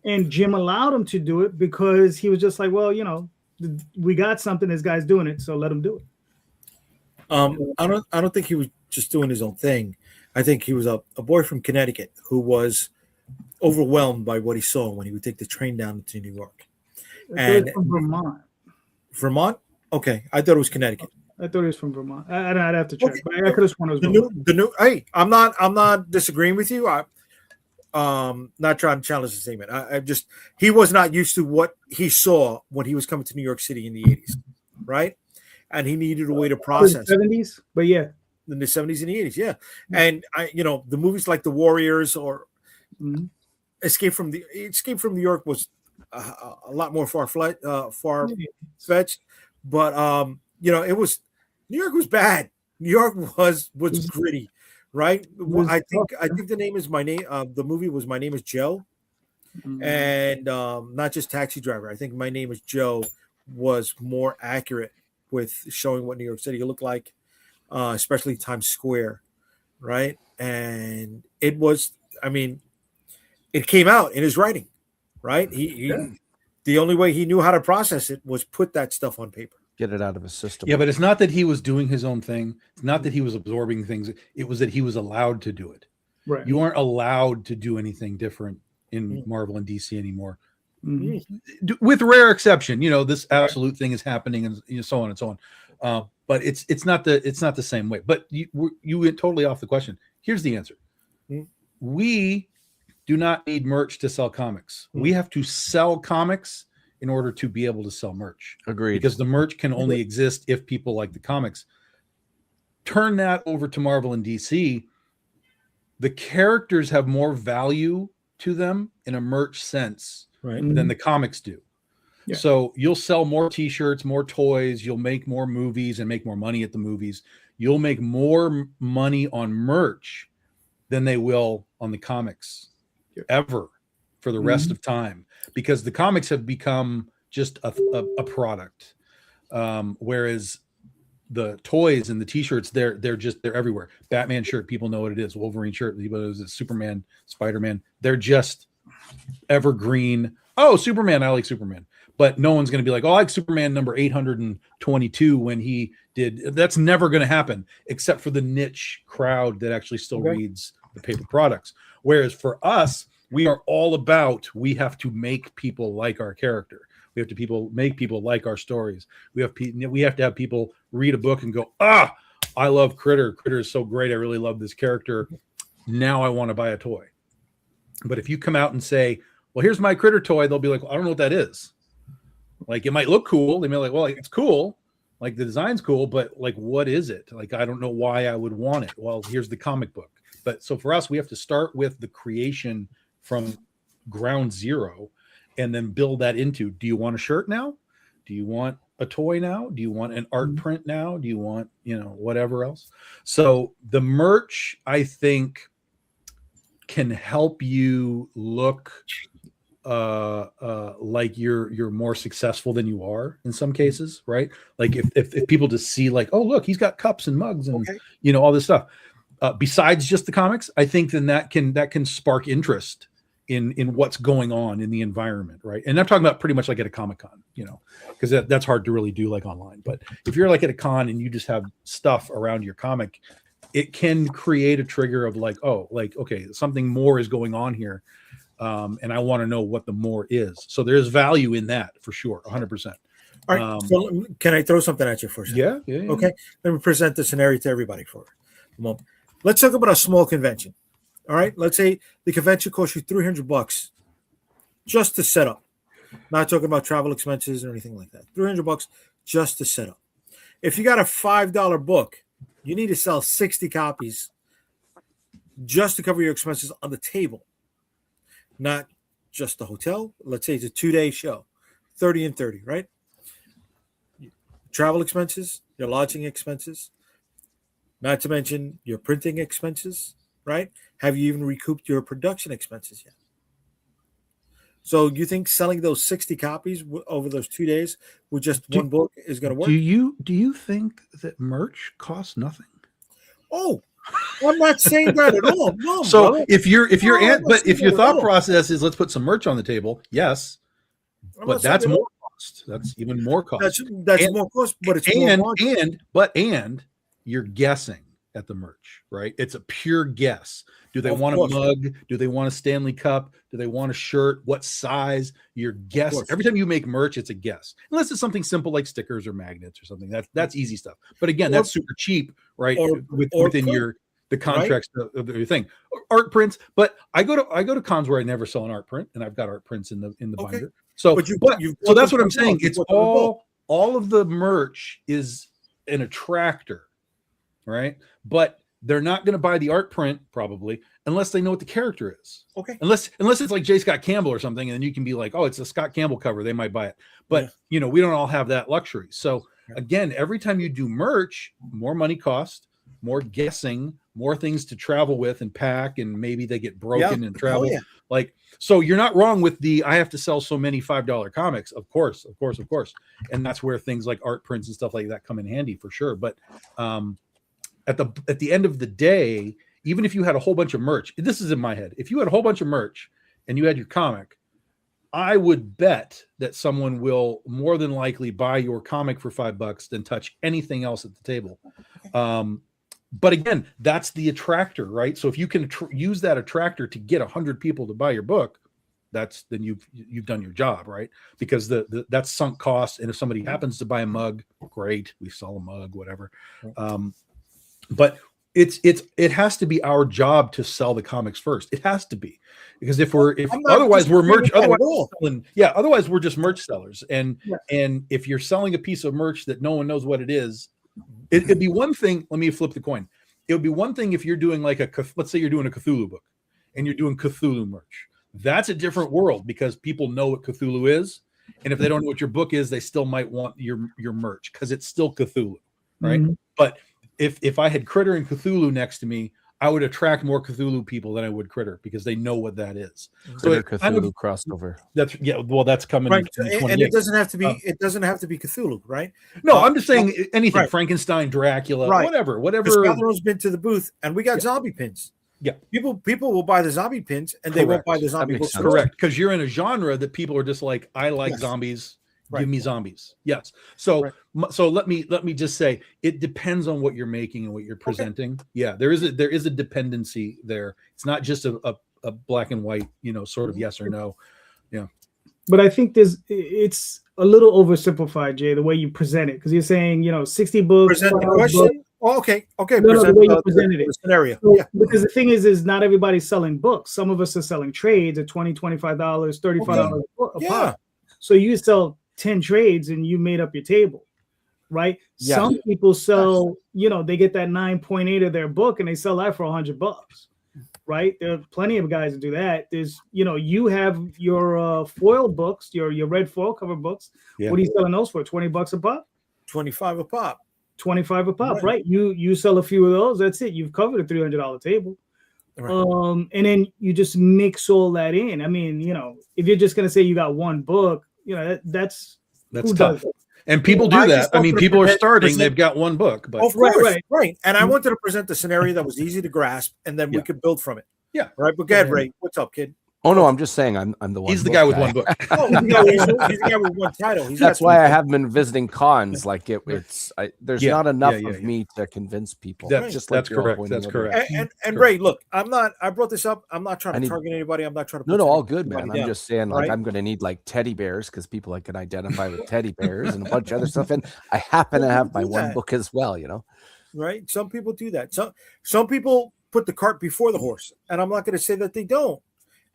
And Jim allowed him to do it because he was just like, well, we got something, this guy's doing it, so let him do it. I don't think he was just doing his own thing. I think he was a boy from Connecticut who was overwhelmed by what he saw when he would take the train down to New York. And from Vermont. Vermont? Okay, I thought it was Connecticut. I thought he was from Vermont. I'd have to check, but I could have sworn it was Vermont. Hey, I'm not disagreeing with you. I'm not trying to challenge the statement. He was not used to what he saw when he was coming to New York City in the 80s, right? And he needed a way to process it. 70s, but yeah. In the 70s and the 80s, yeah. And the movies like The Warriors or Escape from New York was a lot more far fetched, but it was New York was bad. New York was gritty, right? I think the name is My Name. The movie was My Name is Joe, and not just Taxi Driver. I think My Name is Joe was more accurate with showing what New York City looked like, especially Times Square, right? And it was, I mean, it came out in his writing, right? The only way he knew how to process it was put that stuff on paper. Get it out of his system. Yeah, but it's not that he was doing his own thing. It's not that he was absorbing things. It was that he was allowed to do it. Right. You aren't allowed to do anything different in Marvel and DC anymore. With rare exception, this absolute thing is happening, and so on and so on. But it's not the same way. But you went totally off the question. Here's the answer: we do not need merch to sell comics. We have to sell comics in order to be able to sell merch. Agreed. Because the merch can only exist if people like the comics. Turn that over to Marvel and DC. The characters have more value to them in a merch sense than the comics do. Yeah. So you'll sell more t-shirts, more toys, you'll make more movies and make more money at the movies. You'll make more money on merch than they will on the comics ever for the rest of time, because the comics have become just a product. Whereas the toys and the t-shirts, they're everywhere. Batman shirt, people know what it is. Wolverine shirt, people know it is. Superman, Spider-Man, they're just evergreen. Oh, Superman, I like Superman. But no one's going to be like, oh, I like Superman number 822 when he did. That's never going to happen, except for the niche crowd that actually still reads the paper products. Whereas for us, we are all about, we have to make people like our character. We have to make people like our stories. We have to have people read a book and go, I love Critter. Critter is so great. I really love this character. Now I want to buy a toy. But if you come out and say, well, here's my Critter toy, they'll be like, well, I don't know what that is. Like, it might look cool. They may be like, well, it's cool. Like, the design's cool, but like, what is it? Like, I don't know why I would want it. Well, here's the comic book. But so for us, we have to start with the creation from ground zero and then build that into, do you want a shirt now? Do you want a toy now? Do you want an art print now? Do you want, whatever else? So the merch, I think, can help you look like you're more successful than you are in some cases, right? Like if people just see like, oh, look, he's got cups and mugs and all this stuff. Besides just the comics, I think then that can spark interest in what's going on in the environment, right? And I'm talking about pretty much like at a Comic-Con, because that's hard to really do like online. But if you're like at a con and you just have stuff around your comic, it can create a trigger of like, oh, like, okay, something more is going on here. And I want to know what the more is. So there's value in that for sure, 100%. All right. So can I throw something at you for a second? Yeah. Okay. Let me present the scenario to everybody for a moment. Let's talk about a small convention. All right. Let's say the convention costs you $300 just to set up. Not talking about travel expenses or anything like that. $300 just to set up. If you got a $5 book, you need to sell 60 copies just to cover your expenses on the table. Not just the hotel. Let's say it's a 2-day show, 30 and 30, right? Travel expenses, your lodging expenses, not to mention your printing expenses, right? Have you even recouped your production expenses yet? So you think selling those 60 copies over those 2 days with just one book is going to work? Do you think that merch costs nothing? Oh, I'm not saying that at all. No, so brother. if your thought process is let's put some merch on the table, yes, but that's more cost. That's even more cost. That's more cost, but it's more and you're guessing at the merch, right? It's a pure guess. Do they want a mug? Do they want a Stanley Cup? Do they want a shirt? What size? You're guessing. Every time you make merch, it's a guess. Unless it's something simple like stickers or magnets or something. That's easy stuff. But again, that's super cheap, right? Within the contracts of your thing. Art prints. But I go to cons where I never sell an art print, and I've got art prints in the binder. So so that's what I'm saying. It's all of the merch is an attractor, right? But they're not going to buy the art print probably unless they know what the character is. Okay. Unless it's like J. Scott Campbell or something, and then you can be like, oh, it's a Scott Campbell cover. They might buy it. But, we don't all have that luxury. So, again, every time you do merch, more money cost, more guessing, more things to travel with and pack, and maybe they get broken and travel. Like, so you're not wrong with I have to sell so many $5 comics. Of course. And that's where things like art prints and stuff like that come in handy for sure. But at the end of the day, even if you had a whole bunch of merch, this is in my head. If you had a whole bunch of merch and you had your comic, I would bet that someone will more than likely buy your comic for $5 than touch anything else at the table. But again, that's the attractor, right? So if you can use that attractor to get 100 people to buy your book, then you've done your job, right? Because that's sunk cost. And if somebody happens to buy a mug, great, we sell a mug, whatever. But it has to be our job to sell the comics first. It has to be, because otherwise we're just merch sellers. And if you're selling a piece of merch that no one knows what it is, it'd be one thing. Let me flip the coin. It would be one thing if you're doing let's say you're doing a Cthulhu book and you're doing Cthulhu merch. That's a different world, because people know what Cthulhu is. And if they don't know what your book is, they still might want your merch, because it's still Cthulhu, right? Mm-hmm. But if I had Critter and Cthulhu next to me, I would attract more Cthulhu people than I would Critter, because they know what that is. So Cthulhu crossover. That's coming. Right. And it doesn't have to be. It doesn't have to be Cthulhu, right? No, I'm just saying anything. Right. Frankenstein, Dracula, whatever. Scotland's been to the booth, and we got zombie pins. Yeah, people will buy the zombie pins, and they won't buy the zombie books. Correct, because you're in a genre that people are just like, I like zombies. Give me zombies. Yes. So let me just say, it depends on what you're making and what you're presenting. Okay. Yeah, there is a dependency there. It's not just a black and white, sort of yes or no. Yeah. But I think it's a little oversimplified, Jay, the way you present it, because you're saying 60 books. Present the question. Oh, okay. No, the way you presented it. The scenario. So, because the thing is not everybody's selling books. Some of us are selling trades at $20, $25, $35 a pop. So you sell 10 trades and you made up your table, right? Yeah. Some people sell, they get that 9.8 of their book and they sell that for $100, right? There are plenty of guys that do that. There's, you have your foil books, your red foil cover books. Yeah. What are you selling those for? $20 a pop? 25 a pop. 25 a pop, right? You sell a few of those. That's it. You've covered a $300 table. Right. And then you just mix all that in. I mean, if you're just going to say you got one book, that's tough. And people do that. I mean, people are starting, they've got one book, but right. And I wanted to present the scenario that was easy to grasp, and then we could build from it. Yeah. Right. But go ahead, Ray. What's up, kid? Oh no, I'm just saying I'm the one. He's the guy with one book. He's the guy with one title. That's why I haven't been visiting cons. Like there's not enough of me to convince people. That's correct. That's correct. And Ray, look, I brought this up. I'm not trying to target anybody. I'm not trying to. No, all good, man. I'm just saying, I'm going to need teddy bears, because people can identify with teddy bears and a bunch of other stuff. And I happen to have my one book as well. Right. Some people do that. Some people put the cart before the horse, and I'm not going to say that they don't.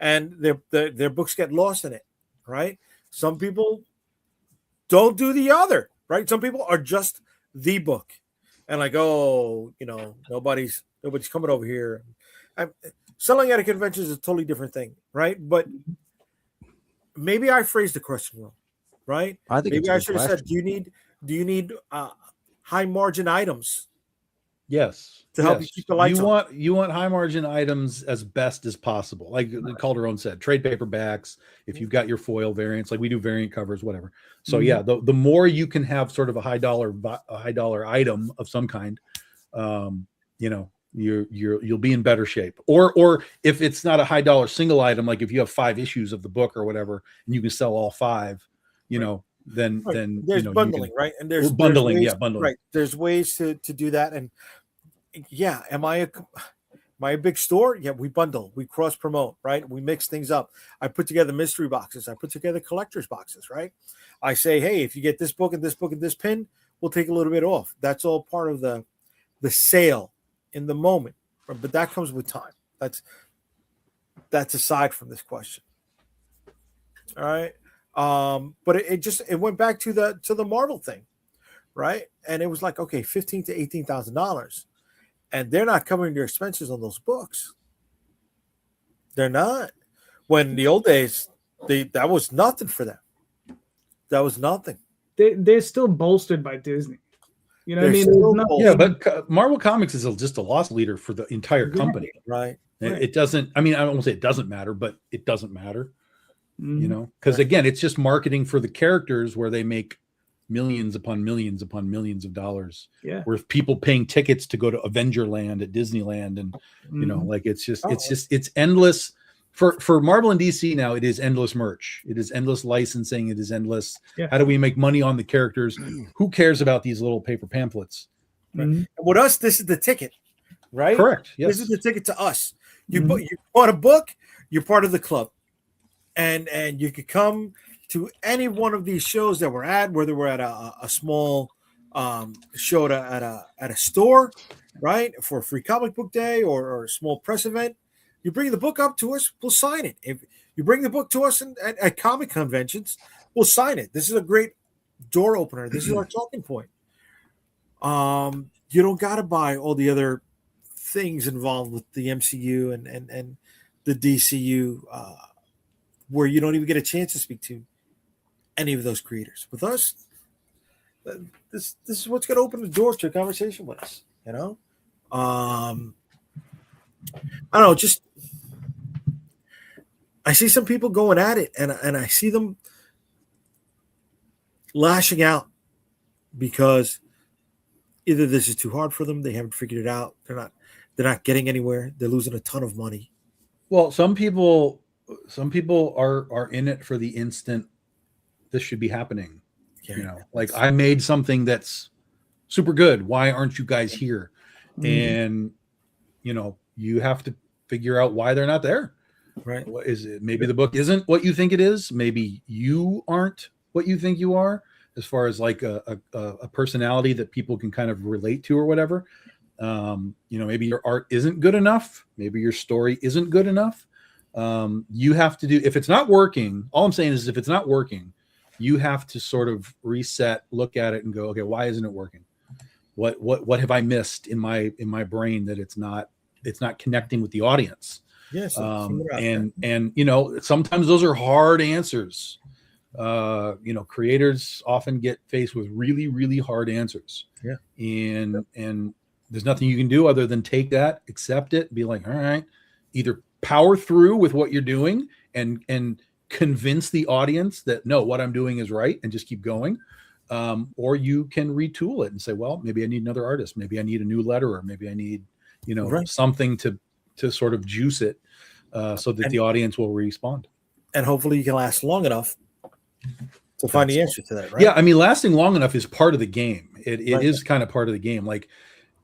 And their books get lost in it, right? Some people don't do the other, right? Some people are just the book, and nobody's coming over here. Selling at a convention is a totally different thing, right? But maybe I phrased the question wrong, right? I think maybe I should have said, do you need high margin items? Yes. To help you keep the lights on. You want high margin items as best as possible. Like Calderon said, trade paperbacks, if you've got your foil variants, like we do variant covers, whatever. So the more you can have sort of a high dollar item of some kind, you'll be in better shape. Or if it's not a high dollar single item, like if you have 5 issues of the book or whatever, and you can sell all 5, then there's bundling, right? And there's bundling, ways, bundling. Right. There's ways to do that. And am I a big store? Yeah, we bundle, we cross promote, right? We mix things up. I put together mystery boxes, I put together collector's boxes, right? I say, hey, if you get this book and this book and this pin, we'll take a little bit off. That's all part of the sale in the moment. But that comes with time. That's aside from this question. All right. But it went back to the Marvel thing, right? And it was like, okay, $15,000 to $18,000, and they're not covering their expenses on those books, They're not. When in the old days, that was nothing for them. That was nothing. They're still bolstered by Disney. You know what I mean? Yeah, but Marvel Comics is just a loss leader for the entire company. Right. It doesn't, I mean, I won't say it doesn't matter, but it doesn't matter. Mm-hmm. You know, because again, it's just marketing for the characters where they make millions upon millions upon millions of dollars. Yeah. Where people paying tickets to go to Avengerland at Disneyland, and you know, like it's endless. For Marvel and DC now, it is endless merch. It is endless licensing. It is endless. Yeah. How do we make money on the characters? Who cares about these little paper pamphlets? Right. And with us, this is the ticket, right? Correct. Yes. This is the ticket to us. You bought a book. You're part of the club, and you could come to any one of these shows that we're at, whether we're at a small show at a store, right, for a free comic book day or a small press event. You bring the book up to us, we'll sign it. If you bring the book to us at comic conventions, we'll sign it. This is a great door opener. This is our talking point. You don't got to buy all the other things involved with the MCU and the DCU, where you don't even get a chance to speak to any of those creators. With us, this is what's going to open the door to a conversation with us. You know, I don't know. Just I see some people going at it, and I see them lashing out because either this is too hard for them, they haven't figured it out, they're not getting anywhere, they're losing a ton of money. Well, some people are in it for the instant. This should be happening. Yeah, you know, like I made something that's super good. Why aren't you guys here? And you know, you have to figure out why they're not there. Right? What is it? Maybe the book isn't what you think it is. Maybe you aren't what you think you are, as far as like a personality that people can kind of relate to or whatever. You know, maybe your art isn't good enough. Maybe your story isn't good enough. You have to do, if it's not working, all I'm saying is if it's not working, you have to sort of reset, look at it and go, okay, why isn't it working? What have I missed in my brain that it's not connecting with the audience? Yes. And you know, sometimes those are hard answers. You know, creators often get faced with really, really hard answers. Yeah. And there's nothing you can do other than take that, accept it, be like, all right, either power through with what you're doing and convince the audience that no, what I'm doing is right, and just keep going. Or you can retool it and say, well, maybe I need another artist. Maybe I need a new letterer. Maybe I need, you know, something to sort of juice it so that the audience will respond. And hopefully you can last long enough to find the answer to that, right? Yeah, I mean, lasting long enough is part of the game. It is kind of part of the game. Like,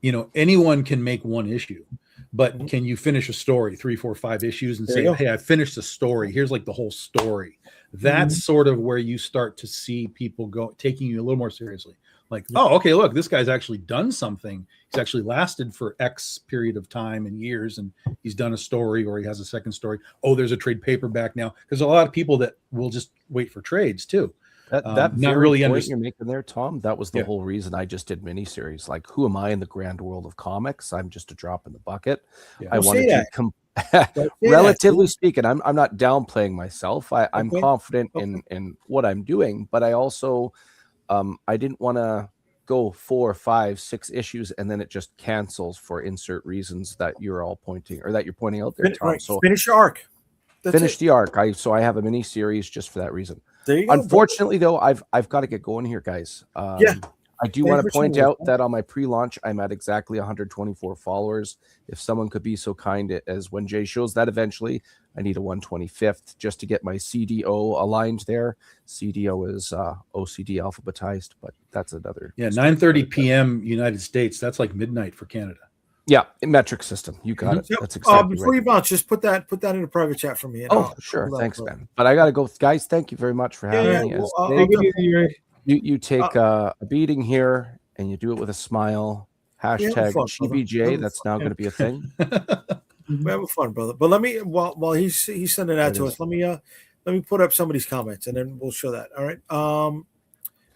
you know, anyone can make one issue, but can you finish a story 3, 4, 5 issues and say, hey, I finished the story. Here's like the whole story. That's sort of where you start to see people taking you a little more seriously. Like, oh, okay, look, this guy's actually done something. He's actually lasted for X period of time and years, and he's done a story, or he has a second story. Oh, there's a trade paperback now. There's a lot of people that will just wait for trades too. That not really point you're making there, Tom. That was the whole reason I just did miniseries. Like, who am I in the grand world of comics? I'm just a drop in the bucket. Yeah. I wanted to relatively speaking, I'm not downplaying myself. I'm confident in what I'm doing, but I also I didn't want to go 4, 5, 6 issues and then it just cancels for insert reasons that you're all pointing or that you're pointing out there, Tom. Right. So finish your arc. Finish the arc. I have a mini series just for that reason. There you go. Unfortunately, though, I've got to get going here, guys. I do want to point out that on my pre-launch, I'm at exactly 124 followers. If someone could be so kind as when Jay shows that eventually, I need a 125th just to get my CDO aligned there. CDO is OCD alphabetized, but that's another. Yeah, 9:30 p.m. United States. That's like midnight for Canada. Yeah, metric system. You got it. That's exactly before you bounce, just put that in a private chat for me. Sure. Thanks, man. But I got to go. Guys, thank you very much for having me. You take a beating here and you do it with a smile. Hashtag GBJ. That's now going to be a thing. We're having fun, brother. But let me while he's sending that to us, let me put up some of these comments and then we'll show that. All right.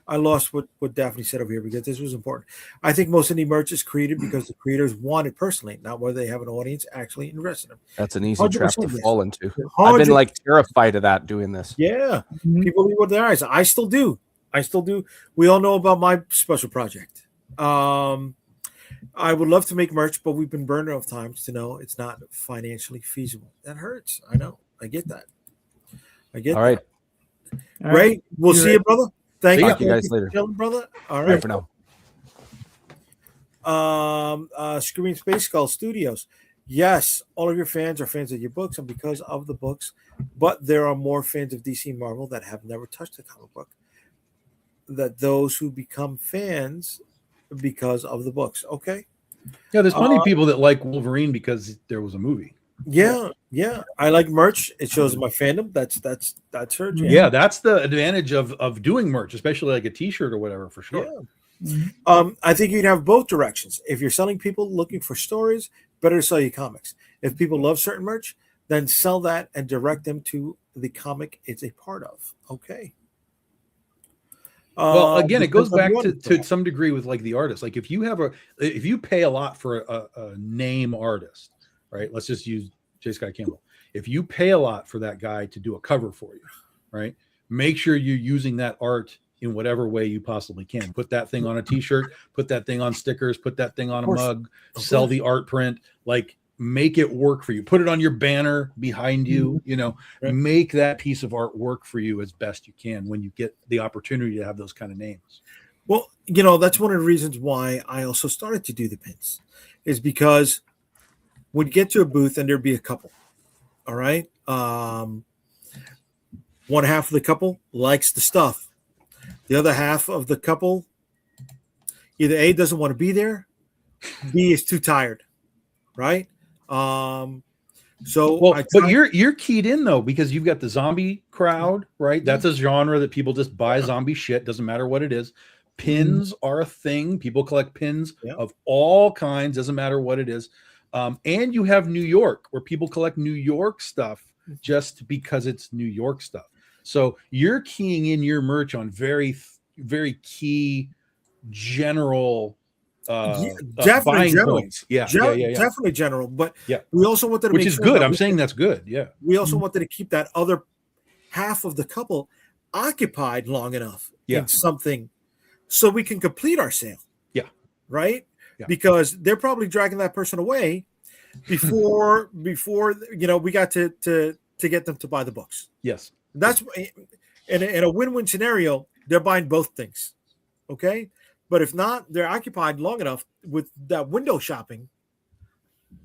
I lost what Daphne said over here because this was important. I think most indie merch is created because the creators want it personally, not whether they have an audience actually interested in them. That's an easy trap to fall into. 100%. I've been like terrified of that doing this. Yeah. People leave with their eyes. I still do. We all know about my special project. I would love to make merch, but we've been burned enough times to know it's not financially feasible. That hurts. I know. I get that. All right. Ray, we'll see you, brother. Thank you. Talk to you guys later. Brother. All right. For now. Screaming Space Skull Studios. Yes, all of your fans are fans of your books and because of the books, but there are more fans of DC Marvel that have never touched a comic book. That those who become fans because of the books. Okay. Yeah, there's plenty of people that like Wolverine because there was a movie. Yeah. I like merch. It shows my fandom. That's her. Yeah, that's the advantage of doing merch, especially like a T-shirt or whatever, for sure. Yeah. I think you'd have both directions. If you're selling people looking for stories, better to sell you comics. If people love certain merch, then sell that and direct them to the comic it's a part of. Okay. Well, again, it goes back to some degree with like the artist. Like if you pay a lot for a name artist, right? Let's just use J. Scott Campbell. If you pay a lot for that guy to do a cover for you, right? Make sure you're using that art in whatever way you possibly can. Put that thing on a T-shirt, put that thing on stickers, put that thing on a mug, sell the art print, like make it work for you. Put it on your banner behind you, make that piece of art work for you as best you can when you get the opportunity to have those kind of names. Well, that's one of the reasons why I also started to do the pins is because we'd get to a booth and there'd be a couple. All right. One half of the couple likes the stuff. The other half of the couple either A, doesn't want to be there, B, is too tired. Right. But you're keyed in though, because you've got the zombie crowd, right? That's a genre that people just buy zombie shit. Doesn't matter what it is. Pins are a thing. People collect pins of all kinds. Doesn't matter what it is. And you have New York, where people collect New York stuff just because it's New York stuff. So you're keying in your merch on very, very key general definitely general. Points. Yeah, definitely general. But we also wanted to which is good. I'm saying that's good. Yeah. We also wanted to keep that other half of the couple occupied long enough in something so we can complete our sale. Yeah. Right? Yeah. Because they're probably dragging that person away before we got to get them to buy the books. Yes. That's in a win-win scenario, they're buying both things. Okay? But if not, they're occupied long enough with that window shopping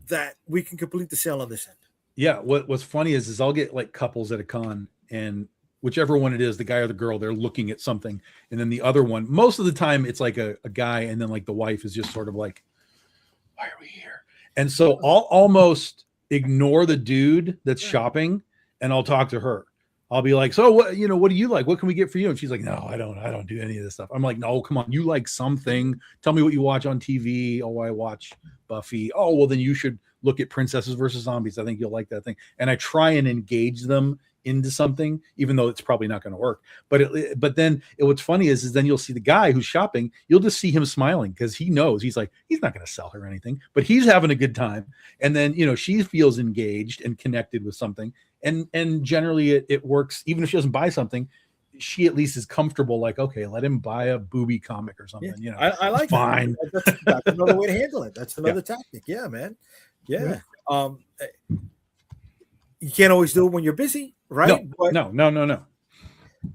that we can complete the sale on this end. Yeah. What's funny is I'll get like couples at a con, and whichever one it is, the guy or the girl, they're looking at something. And then the other one, most of the time it's like a guy. And then like the wife is just sort of like, why are we here? And so I'll almost ignore the dude that's shopping and I'll talk to her. I'll be like, so what, what do you like? What can we get for you? And she's like, no, I don't do any of this stuff. I'm like, no, come on. You like something. Tell me what you watch on TV. Oh, I watch Buffy. Oh, well, then you should look at Princesses versus Zombies. I think you'll like that thing. And I try and engage them into something, even though it's probably not going to work. But then what's funny is then you'll see the guy who's shopping, you'll just see him smiling because he knows he's like, he's not going to sell her anything, but he's having a good time. And then, she feels engaged and connected with something. And generally it works. Even if she doesn't buy something, she at least is comfortable. Like, okay, let him buy a booby comic or something. I like fine. That's another way to handle it. That's another tactic. Yeah, man. Yeah. You can't always do it when you're busy, right? No.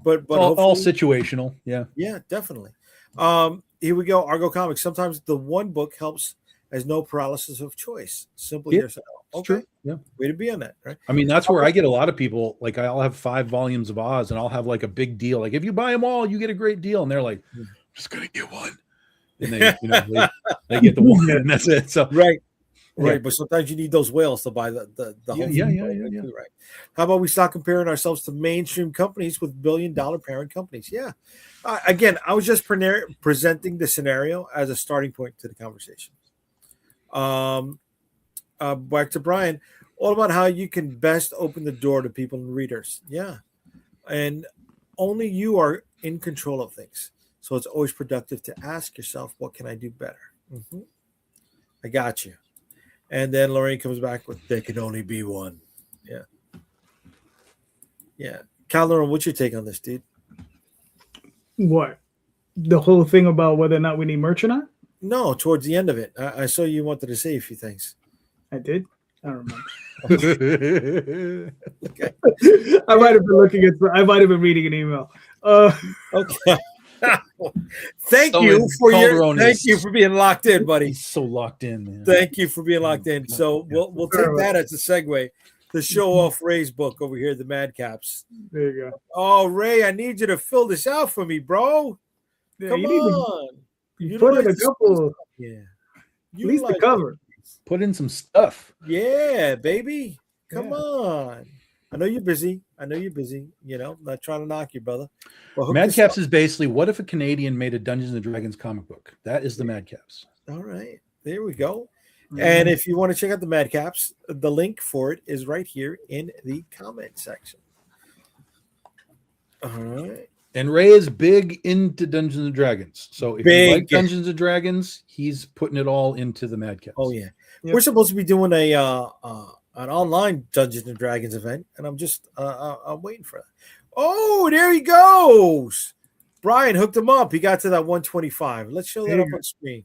But all situational. Yeah. Yeah, definitely. Here we go. Argo Comics. Sometimes the one book helps as no paralysis of choice. Simply yourself. Okay. True. Yeah. Way to be on that, right? I mean, that's where I get a lot of people. Like, I'll have 5 volumes of Oz, and I'll have like a big deal. Like, if you buy them all, you get a great deal. And they're like, I'm just gonna get one. And they, they get the one, and that's it. So right. But sometimes you need those whales to buy the whole thing. Right. How about we stop comparing ourselves to mainstream companies with billion-dollar parent companies? Yeah. Again, I was just presenting the scenario as a starting point to the conversation. Back to Brian, all about how you can best open the door to people and readers. Yeah. And only you are in control of things. So it's always productive to ask yourself, what can I do better? Mm-hmm. I got you. And then Lorraine comes back with, there can only be one. Yeah. Yeah. Calderon, what's your take on this, dude? What? The whole thing about whether or not we need merch or not? No, towards the end of it. I saw you wanted to say a few things. I did? I don't remember. Okay. I might have been reading an email. Okay. Thank you for being locked in, buddy. He's so locked in, man. Thank you for being locked in. So we'll take that as a segue to show off Ray's book over here, The Madcaps. There you go. Oh, Ray, I need you to fill this out for me, bro. Yeah, Come on. You put in a couple. Yeah. At least the cover. Put in some stuff. Yeah, baby. Come on. I know you're busy. You know, I'm not trying to knock you, brother. Madcaps is basically, what if a Canadian made a Dungeons and Dragons comic book? That is the Madcaps. All right. There we go. Mm-hmm. And if you want to check out the Madcaps, the link for it is right here in the comment section. All right. And Ray is big into Dungeons and Dragons. So if you like Dungeons and Dragons, he's putting it all into the Madcaps. Oh, yeah. Yep. We're supposed to be doing an online Dungeons and Dragons event, and I'm just I'm waiting for that. Oh, there he goes. Brian hooked him up. He got to that 125. Let's show that up on screen.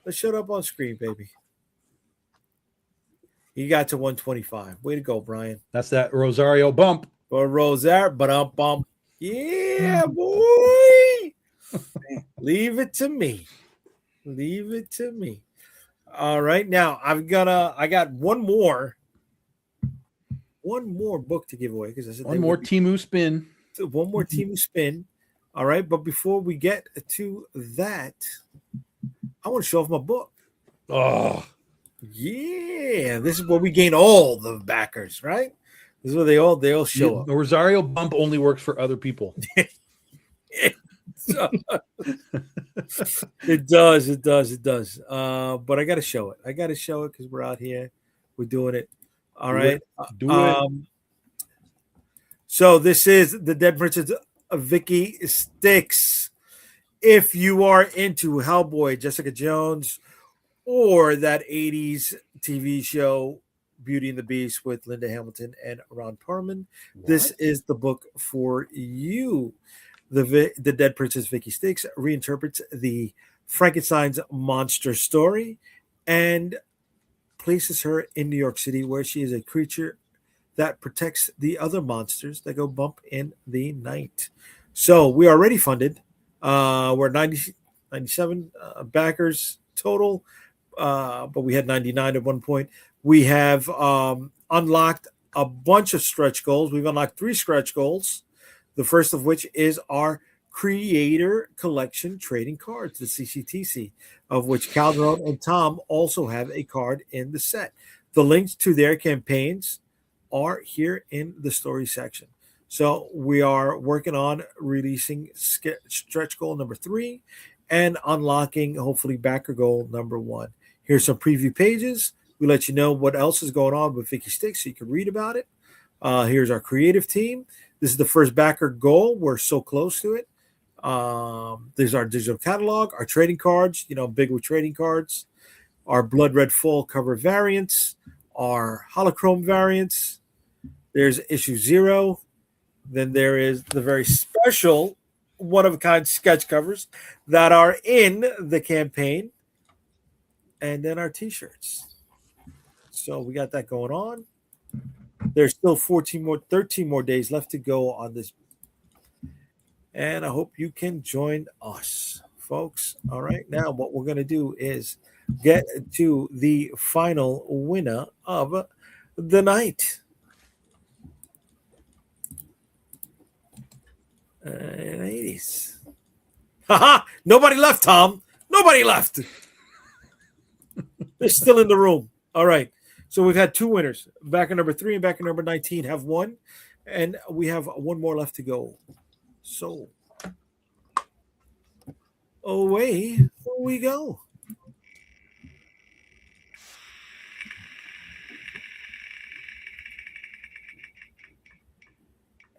Let's show it up on screen, baby. He got to 125. Way to go, Brian. That's that Rosario bump. Or Rosario, but bump. Yeah, boy. Leave it to me. Leave it to me. All right. Now I got one more book to give away because I said one more Temu spin. One more Temu spin. All right. But before we get to that, I want to show off my book. Oh, yeah. This is where we gain all the backers, right? This is where they all show up. The Rosario bump only works for other people. It does. But I got to show it. Because we're out here. We're doing it. All right. Do it. So this is the Dead Princess Vicky Styx. If you are into Hellboy, Jessica Jones, or that 80s TV show, Beauty and the Beast with Linda Hamilton and Ron Perlman, this is the book for you. The Dead Princess Vicky Styx reinterprets the Frankenstein's monster story and places her in New York City, where she is a creature that protects the other monsters that go bump in the night. So we are already funded. We're 97 backers total, but we had 99 at one point. We have unlocked a bunch of stretch goals. We've unlocked 3 stretch goals. The first of which is our Creator Collection trading cards, the CCTC, of which Calderon and Tom also have a card in the set. The links to their campaigns are here in the story section. So we are working on releasing stretch goal number 3 and unlocking, hopefully, backer goal number 1. Here's some preview pages. We let you know what else is going on with Vicky Styx so you can read about it. Here's our creative team. This is the first backer goal. We're so close to it. There's our digital catalog, our trading cards, big with trading cards, our Blood Red Fall cover variants, our holochrome variants. There's issue 0. Then there is the very special one-of-a-kind sketch covers that are in the campaign. And then our T-shirts. So we got that going on. There's still 13 more days left to go on this. And I hope you can join us, folks. All right. Now what we're going to do is get to the final winner of the night. Ladies. Haha! Nobody left, Tom. Nobody left. They're still in the room. All right. So we've had 2 winners. Backer number 3 and backer number 19 have won. And we have one more left to go. So away we go.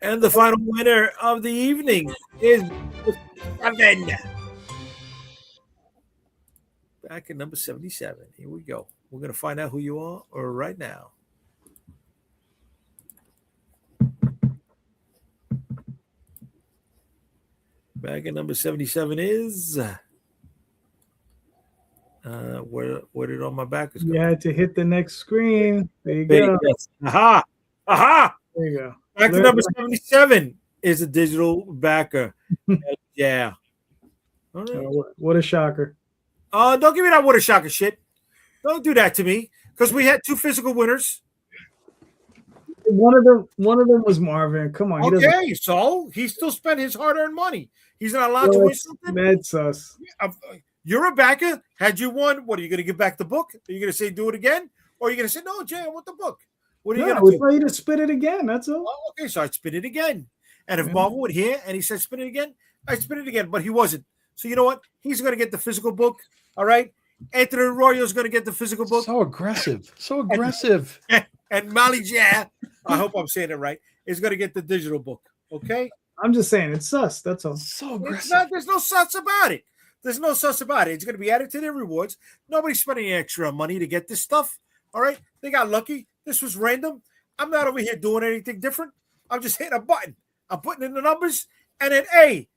And the final winner of the evening is 7. Back at number 77. Here we go. We're going to find out who you are right now. Back at number 77 is where did all my backers go? You had to hit the next screen. There you go. Yes. Aha! Aha! There you go. Back to number 77 is a digital backer. Yeah. All right. What a shocker. Don't give me that what a shocker shit. Don't do that to me. Because we had 2 physical winners. One of them was Marvin. Come on. Okay, so he still spent his hard-earned money. He's not allowed to win something. That's us. You're a backer. Had you won, what are you going to give back the book? Are you going to say do it again? Or are you going to say, no, Jay, I want the book? What are you going to do? I want you to spin it again. That's all. Oh, okay, so I'd spin it again. And if Marvin would hear and he said spin it again, I'd spin it again. But he wasn't. So you know what? He's going to get the physical book. All right? Anthony Arroyo's going to get the physical book. So aggressive. So aggressive. And Molly Jia, I hope I'm saying it right, is going to get the digital book. Okay? I'm just saying it's sus. That's all. So aggressive. There's no sus about it. There's no sus about it. It's going to be added to their rewards. Nobody's spending extra money to get this stuff. All right? They got lucky. This was random. I'm not over here doing anything different. I'm just hitting a button. I'm putting in the numbers, and then,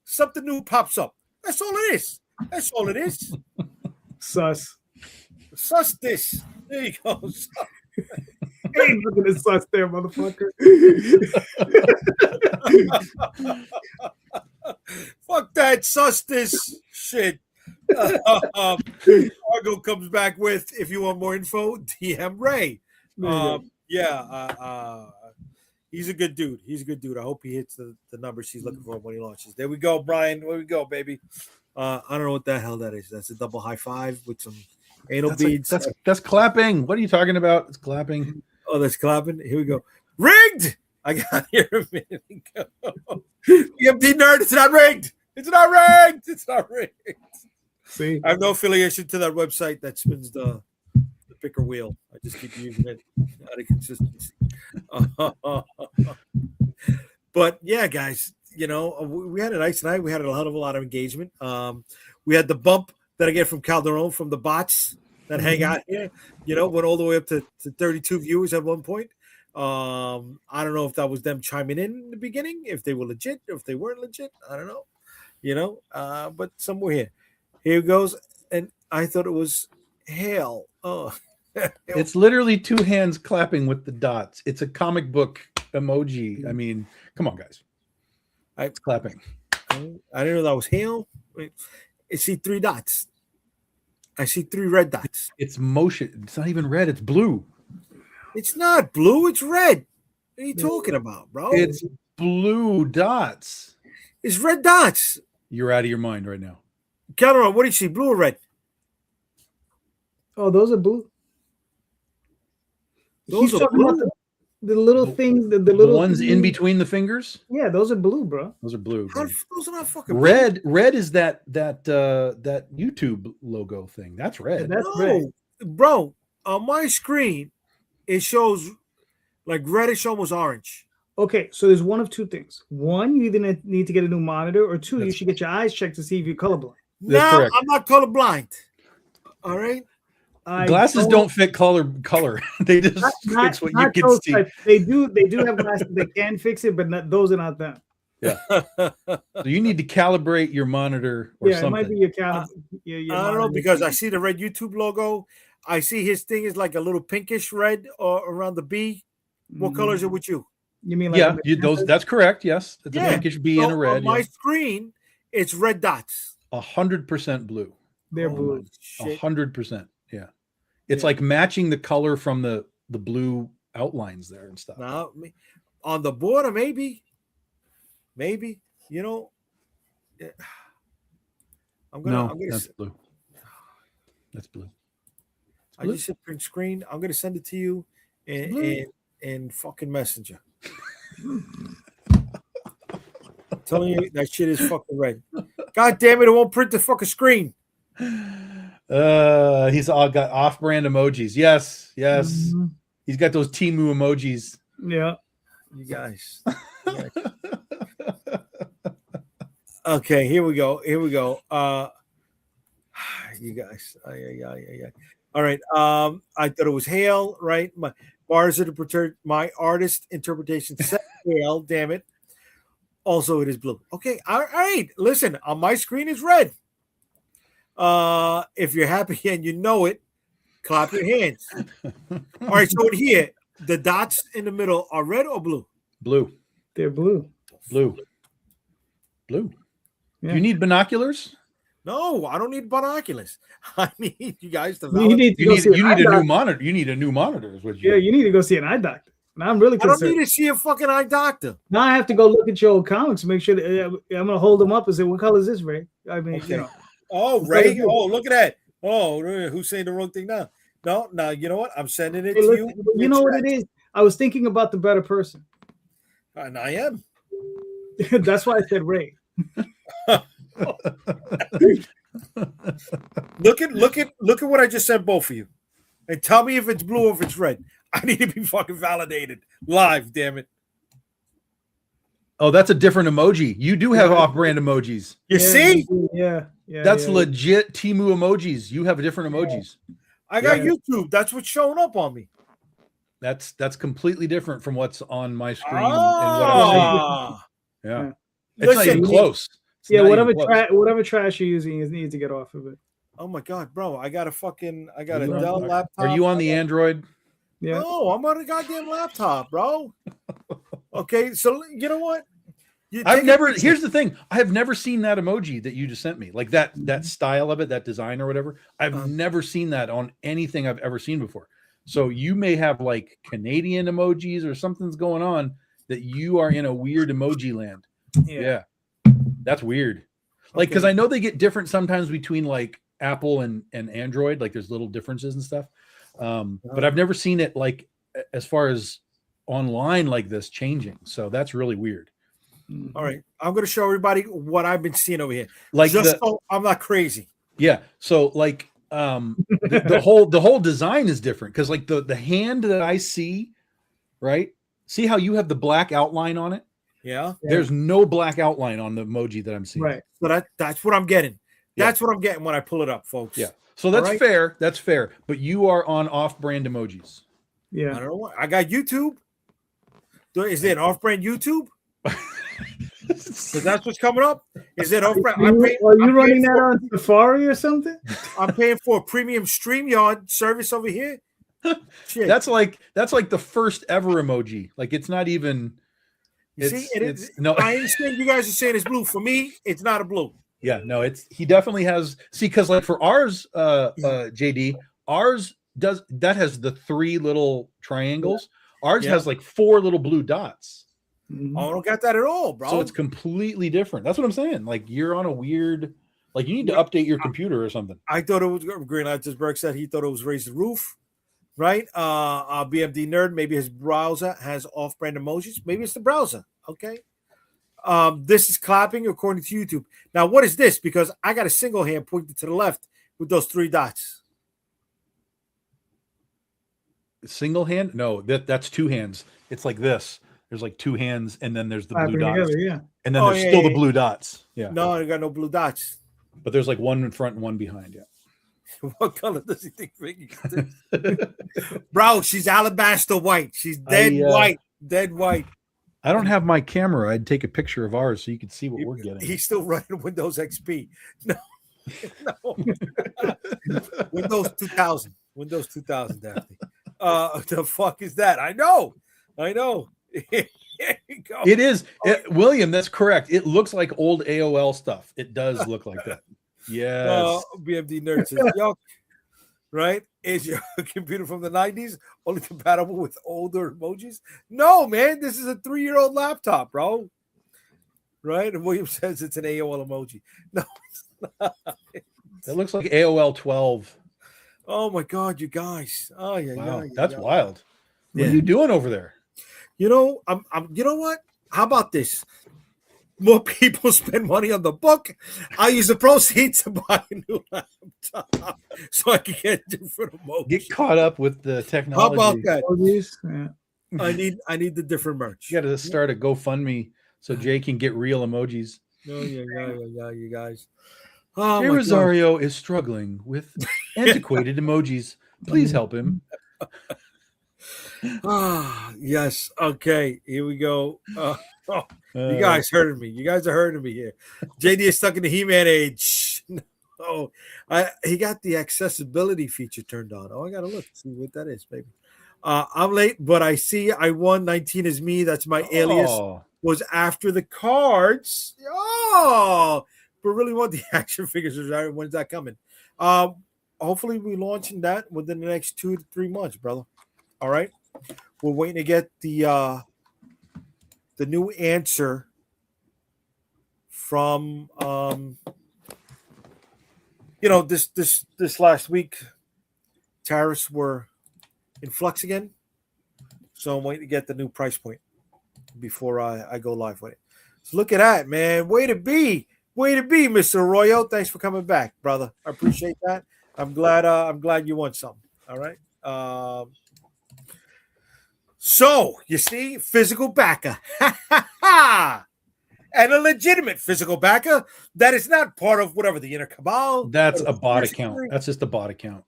something new pops up. That's all it is. That's all it is. Sus. Sus this. There you go. Hey, look at this sus there, motherfucker. Fuck that sus this shit. Argo comes back with, if you want more info, DM Ray. He's a good dude. He's a good dude. I hope he hits the numbers he's looking for when he launches. There we go, Brian. There we go, baby. I don't know what the hell that is. That's a double high five with some anal beads. That's clapping. What are you talking about? It's clapping. Oh, that's clapping. Here we go. Rigged. I got here a minute ago. EMD nerd. It's not rigged. It's not rigged. It's not rigged. See, I have no affiliation to that website that spins the picker wheel. I just keep using it out of consistency. But yeah, guys, we had a nice night. We had a lot of engagement. We had the bump that I get from Calderon from the bots that hang out here. Went all the way up to 32 viewers at one point. I don't know if that was them chiming in the beginning, if they were legit, or if they weren't legit. I don't know. But somewhere here. Here it goes. And I thought it was hail. Oh. It's literally 2 hands clapping with the dots. It's a comic book emoji. I mean, come on, guys. It's clapping. I didn't know that was hail. I see 3 dots. I see 3 red dots. It's motion. It's not even red. It's blue. It's not blue. It's red. What are you talking about, bro? It's blue dots. It's red dots. You're out of your mind right now. Calderon, what do you see? Blue or red? Oh, those are blue. Those He's are talking blue? about the little things, the little ones in between the fingers. Yeah, those are blue, bro. Those are blue. Those are not fucking red. Blue. Red is that YouTube logo thing. That's red. Yeah, that's red, bro. On my screen, it shows like reddish, almost orange. Okay, so there's one of 2 things. One, you either need to get a new monitor, or 2, you should get your eyes checked to see if you're colorblind. No, I'm not colorblind. All right. Glasses don't fit color. They just fix what you can see. They do have glasses that can fix it, but those are not them. Yeah. So you need to calibrate your monitor or something. It might be your I don't know, because I see the red YouTube logo. I see his thing is like a little pinkish red around the B. What color is it with you? You mean like that's correct. Yes. It's a pinkish B and a red. On my screen, it's red dots. 100% blue. They're blue. 100%. Yeah. It's like matching the color from the blue outlines there and stuff. Now, on the border, maybe, that's blue. That's blue. I just hit print screen. I'm gonna send it to you in fucking Messenger. I'm telling you, that shit is fucking red. God damn it! It won't print the fucking screen. He's all got off-brand emojis. Yes. Mm-hmm. He's got those Temu emojis. Yeah. You guys. Okay, here we go. you guys. All right. I thought it was hail, right? My bars are my artist interpretation said hail, damn it. Also, it is blue. Okay, all right. Listen, on my screen is red. If you're happy and you know it, clap your hands. All right, so here, the dots in the middle are red or blue? Blue. They're blue. Blue. Yeah. Do you need binoculars? No, I don't need binoculars. I need you guys to. You need a new monitor. You need a new monitor. Is what you you need to go see an eye doctor. And I'm really concerned. I don't need to see a fucking eye doctor. Now I have to go look at your old comics, make sure that I'm gonna hold them up and say, "What color is this, Ray?" I mean, okay. Oh, Ray. Oh, look at that. Oh, who's saying the wrong thing now? No. You know what? I'm sending it to you. You know what it is? I was thinking about the better person. And I am. That's why I said Ray. Look at what I just sent both of you, and tell me if it's blue or if it's red. I need to be fucking validated live. Damn it! Oh, that's a different emoji. You do have off-brand emojis. You see? Yeah. That's legit Temu emojis. You have different emojis. I got YouTube. That's what's showing up on me. That's completely different from what's on my screen and what I'm seeing. Yeah. It's not even close. Whatever trash you're using, you need to get off of it. Oh my god, bro! I got a Dell laptop. Are you on the Android? Yeah. No, I'm on a goddamn laptop, bro. Okay, so you know what? Here's the thing. I have never seen that emoji that you just sent me. Like that style of it, that design or whatever. I've never seen that on anything I've ever seen before. So you may have like Canadian emojis or something's going on that you are in a weird emoji land. Yeah. That's weird. Like, because I know they get different sometimes between like Apple and Android. Like there's little differences and stuff. But I've never seen it like as far as online like this changing. So that's really weird. All right. I'm going to show everybody what I've been seeing over here. Like so I'm not crazy. Yeah. So like the whole design is different because like the hand that I see, right? See how you have the black outline on it? Yeah. There's no black outline on the emoji that I'm seeing. Right. So that's what I'm getting. That's what I'm getting when I pull it up, folks. Yeah. So that's fair. That's fair. But you are on off-brand emojis. Yeah. I don't know what. I got YouTube. Is there an off-brand YouTube? Because that's what's coming up. Is it off-brand? Are you running that on Safari or something? I'm paying for a premium StreamYard service over here. Shit. That's like the first ever emoji. Like it's not even. No. I understand you guys are saying it's blue. For me, it's not a blue. Yeah, no, he definitely has. See, because like for ours, JD, ours has the 3 little triangles. Ours has like 4 little blue dots. Oh, I don't got that at all, bro. So it's completely different. That's what I'm saying. Like you're on a weird. Like you need to update your computer or something. I thought it was Green Berg said he thought it was raised the roof. Right? BMD nerd. Maybe his browser has off-brand emojis. Maybe it's the browser. Okay. This is clapping according to YouTube. Now, what is this? Because I got a single hand pointed to the left with those 3 dots. Single hand? No, that's 2 hands. It's like this. There's like 2 hands, and then there's the blue dots. Together, and then there's still the blue dots. Yeah. No, I got no blue dots. But there's like 1 in front and 1 behind. Yeah. What color does he think Vicky is? Bro, she's alabaster white. She's dead white. Dead white. I don't have my camera. I'd take a picture of ours so you could see what we're getting. He's still running Windows XP. No. Windows 2000. Windows 2000, Daphne. The fuck is that? I know. Here you go. It is. William, that's correct. It looks like old AOL stuff. It does look like that. Yes. BMD nerd says, yo, right? Is your computer from the 90s only compatible with older emojis? No, man. This is a 3-year-old laptop, bro. Right? And William says it's an AOL emoji. No, it's not. That looks like AOL 12. Oh my God, you guys. Oh yeah, wow. Yeah. That's wild. What are you doing over there? You know, you know what? How about this? More people spend money on the book. I use the proceeds to buy a new laptop so I can get different emojis. Get caught up with the technology. How about that? I need the different merch. You got to start a GoFundMe so Jay can get real emojis. Oh yeah, you guys. Jay Rosario is struggling with antiquated emojis. Please help him. Yes. Okay. Here we go. You guys hurting me. You guys are hurting me here. JD is stuck in the He-Man age. No, he got the accessibility feature turned on. Oh, I gotta look, see what that is, baby. I'm late, but I see I won. 19 is me. That's my alias. Was after the cards. Oh, but really want the action figures. When's that coming? Hopefully we launching that within the next 2 to 3 months, brother. All right. We're waiting to get the new answer from this last week tariffs were in flux again. So I'm waiting to get the new price point before I go live with it. So look at that, man. Way to be, Mr. Arroyo. Thanks for coming back, brother. I appreciate that. I'm glad you won something. All right. So you see, physical backer. And a legitimate physical backer that is not part of whatever the inner cabal. That's a bot account. That's just a bot account.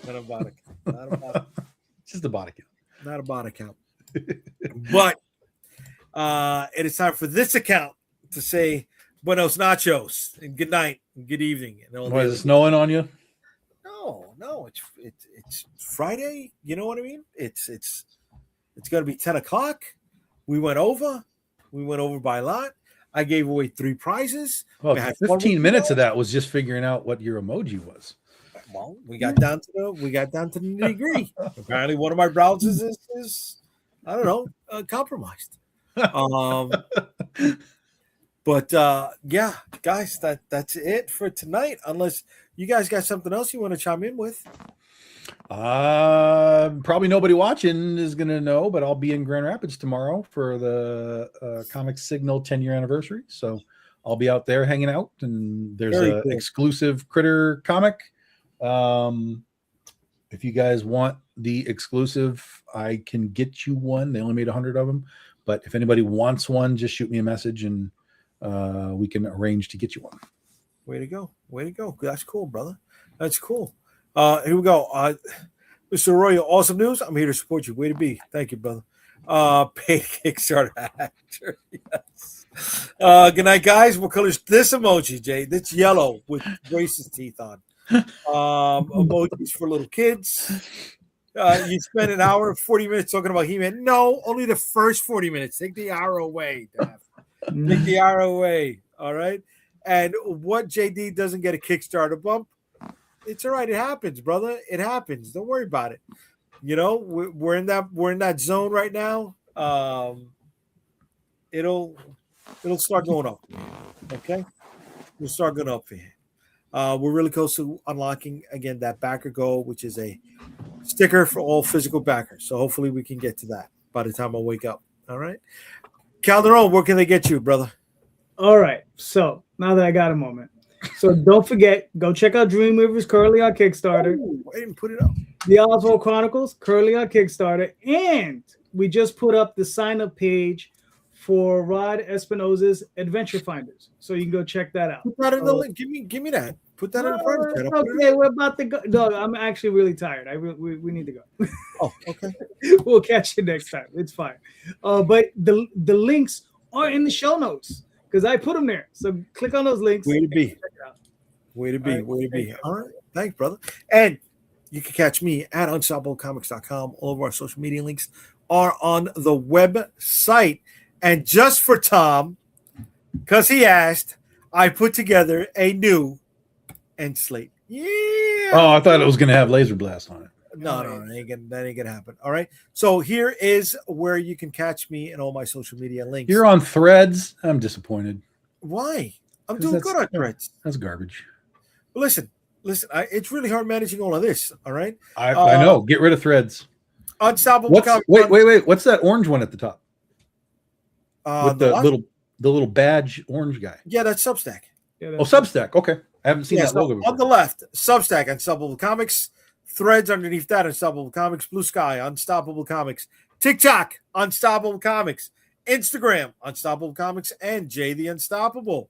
Not a bot account. Just a bot account. Not a bot account. But it is time for this account to say buenos nachos and good night and good evening. And is it snowing on you? No, it's Friday. You know what I mean? It's going to be 10 o'clock. We went over by a lot. I gave away 3 prizes. Well, 15 minutes of that was just figuring out what your emoji was. Well, we got down to the nitty-gritty. Apparently, one of my browsers is I don't know, compromised. But yeah, guys, that's it for tonight. Unless you guys got something else you want to chime in with. Probably nobody watching is going to know, but I'll be in Grand Rapids tomorrow for the Comic Signal 10-year anniversary. So I'll be out there hanging out, and there's an exclusive Critter comic. If you guys want the exclusive, I can get you one. They only made 100 of them, but if anybody wants one, just shoot me a message and we can arrange to get you one. Way to go. That's cool, brother. That's cool. Here we go. Mr. Arroyo, awesome news. I'm here to support you. Way to be. Thank you, brother. Paid Kickstarter actor. Yes. Good night, guys. What color is this emoji, Jay? That's yellow with racist teeth on. Emojis for little kids. You spend an hour and 40 minutes talking about He-Man. No, only the first 40 minutes. Take the hour away, Daph. Take the hour away. All right. And what JD doesn't get a Kickstarter bump, it's all right. It happens, brother. It happens. Don't worry about it. You know, we're in that zone right now. It'll start going up. Okay, we'll start going up here. We're really close to unlocking again that backer goal, which is a sticker for all physical backers. So hopefully we can get to that by the time I wake up. All right, Calderon, where can they get you, brother? All right. So now that I got a moment. So don't forget, go check out Dream Rivers currently on Kickstarter. Ooh, I didn't put it up. The Oswald Chronicles currently on Kickstarter. And we just put up the sign-up page for Rod Espinosa's Adventure Finders. So you can go check that out. Put that in the link. Give me that. Put that in front of it. Okay, we're about to go. No, I'm actually really tired. We need to go. Oh, okay. We'll catch you next time. It's fine. But the links are in the show notes because I put them there. So click on those links. Way to be. Way to be. All right. Thanks, brother. And you can catch me at unstoppablecomics.com. All of our social media links are on the website. And just for Tom, because he asked, I put together a new end slate. Yeah. Oh, I thought it was going to have Laser Blast on it. No, that ain't gonna happen. All right. So here is where you can catch me and all my social media links. You're on Threads. I'm disappointed. Why? I'm doing good on Threads. That's garbage. Listen. It's really hard managing all of this. All right. I know. Get rid of Threads. Unstoppable. Wait. What's that orange one at the top? With the little badge orange guy. Yeah, that's Substack. Substack. Okay. I haven't seen that logo before. On the left, Substack, Unstoppable Comics. Threads underneath that, Unstoppable Comics. Blue Sky, Unstoppable Comics. TikTok, Unstoppable Comics. Instagram, Unstoppable Comics and Jay the Unstoppable.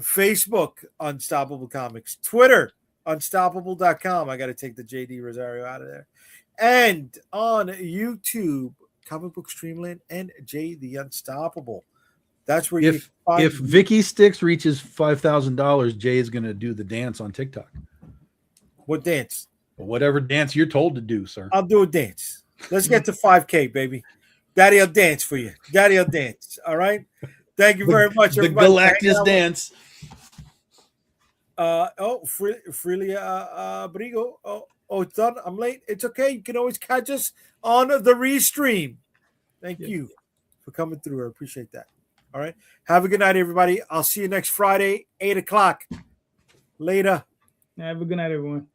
Facebook, Unstoppable Comics. Twitter, unstoppable.com. I got to take the JD Rosario out of there. And on YouTube, Comic Book Streamland and Jay the Unstoppable. That's where if Vicky Styx reaches $5,000, Jay is going to do the dance on TikTok. What dance? Whatever dance you're told to do, sir. I'll do a dance. Let's get to 5K, baby. Daddy will dance for you. Daddy will dance. All right. Thank you very much. The Galactus dance. Freely Brigo. Oh, it's done. I'm late. It's okay. You can always catch us on the restream. Thank you for coming through. I appreciate that. All right. Have a good night, everybody. I'll see you next Friday, 8 o'clock. Later. Have a good night, everyone.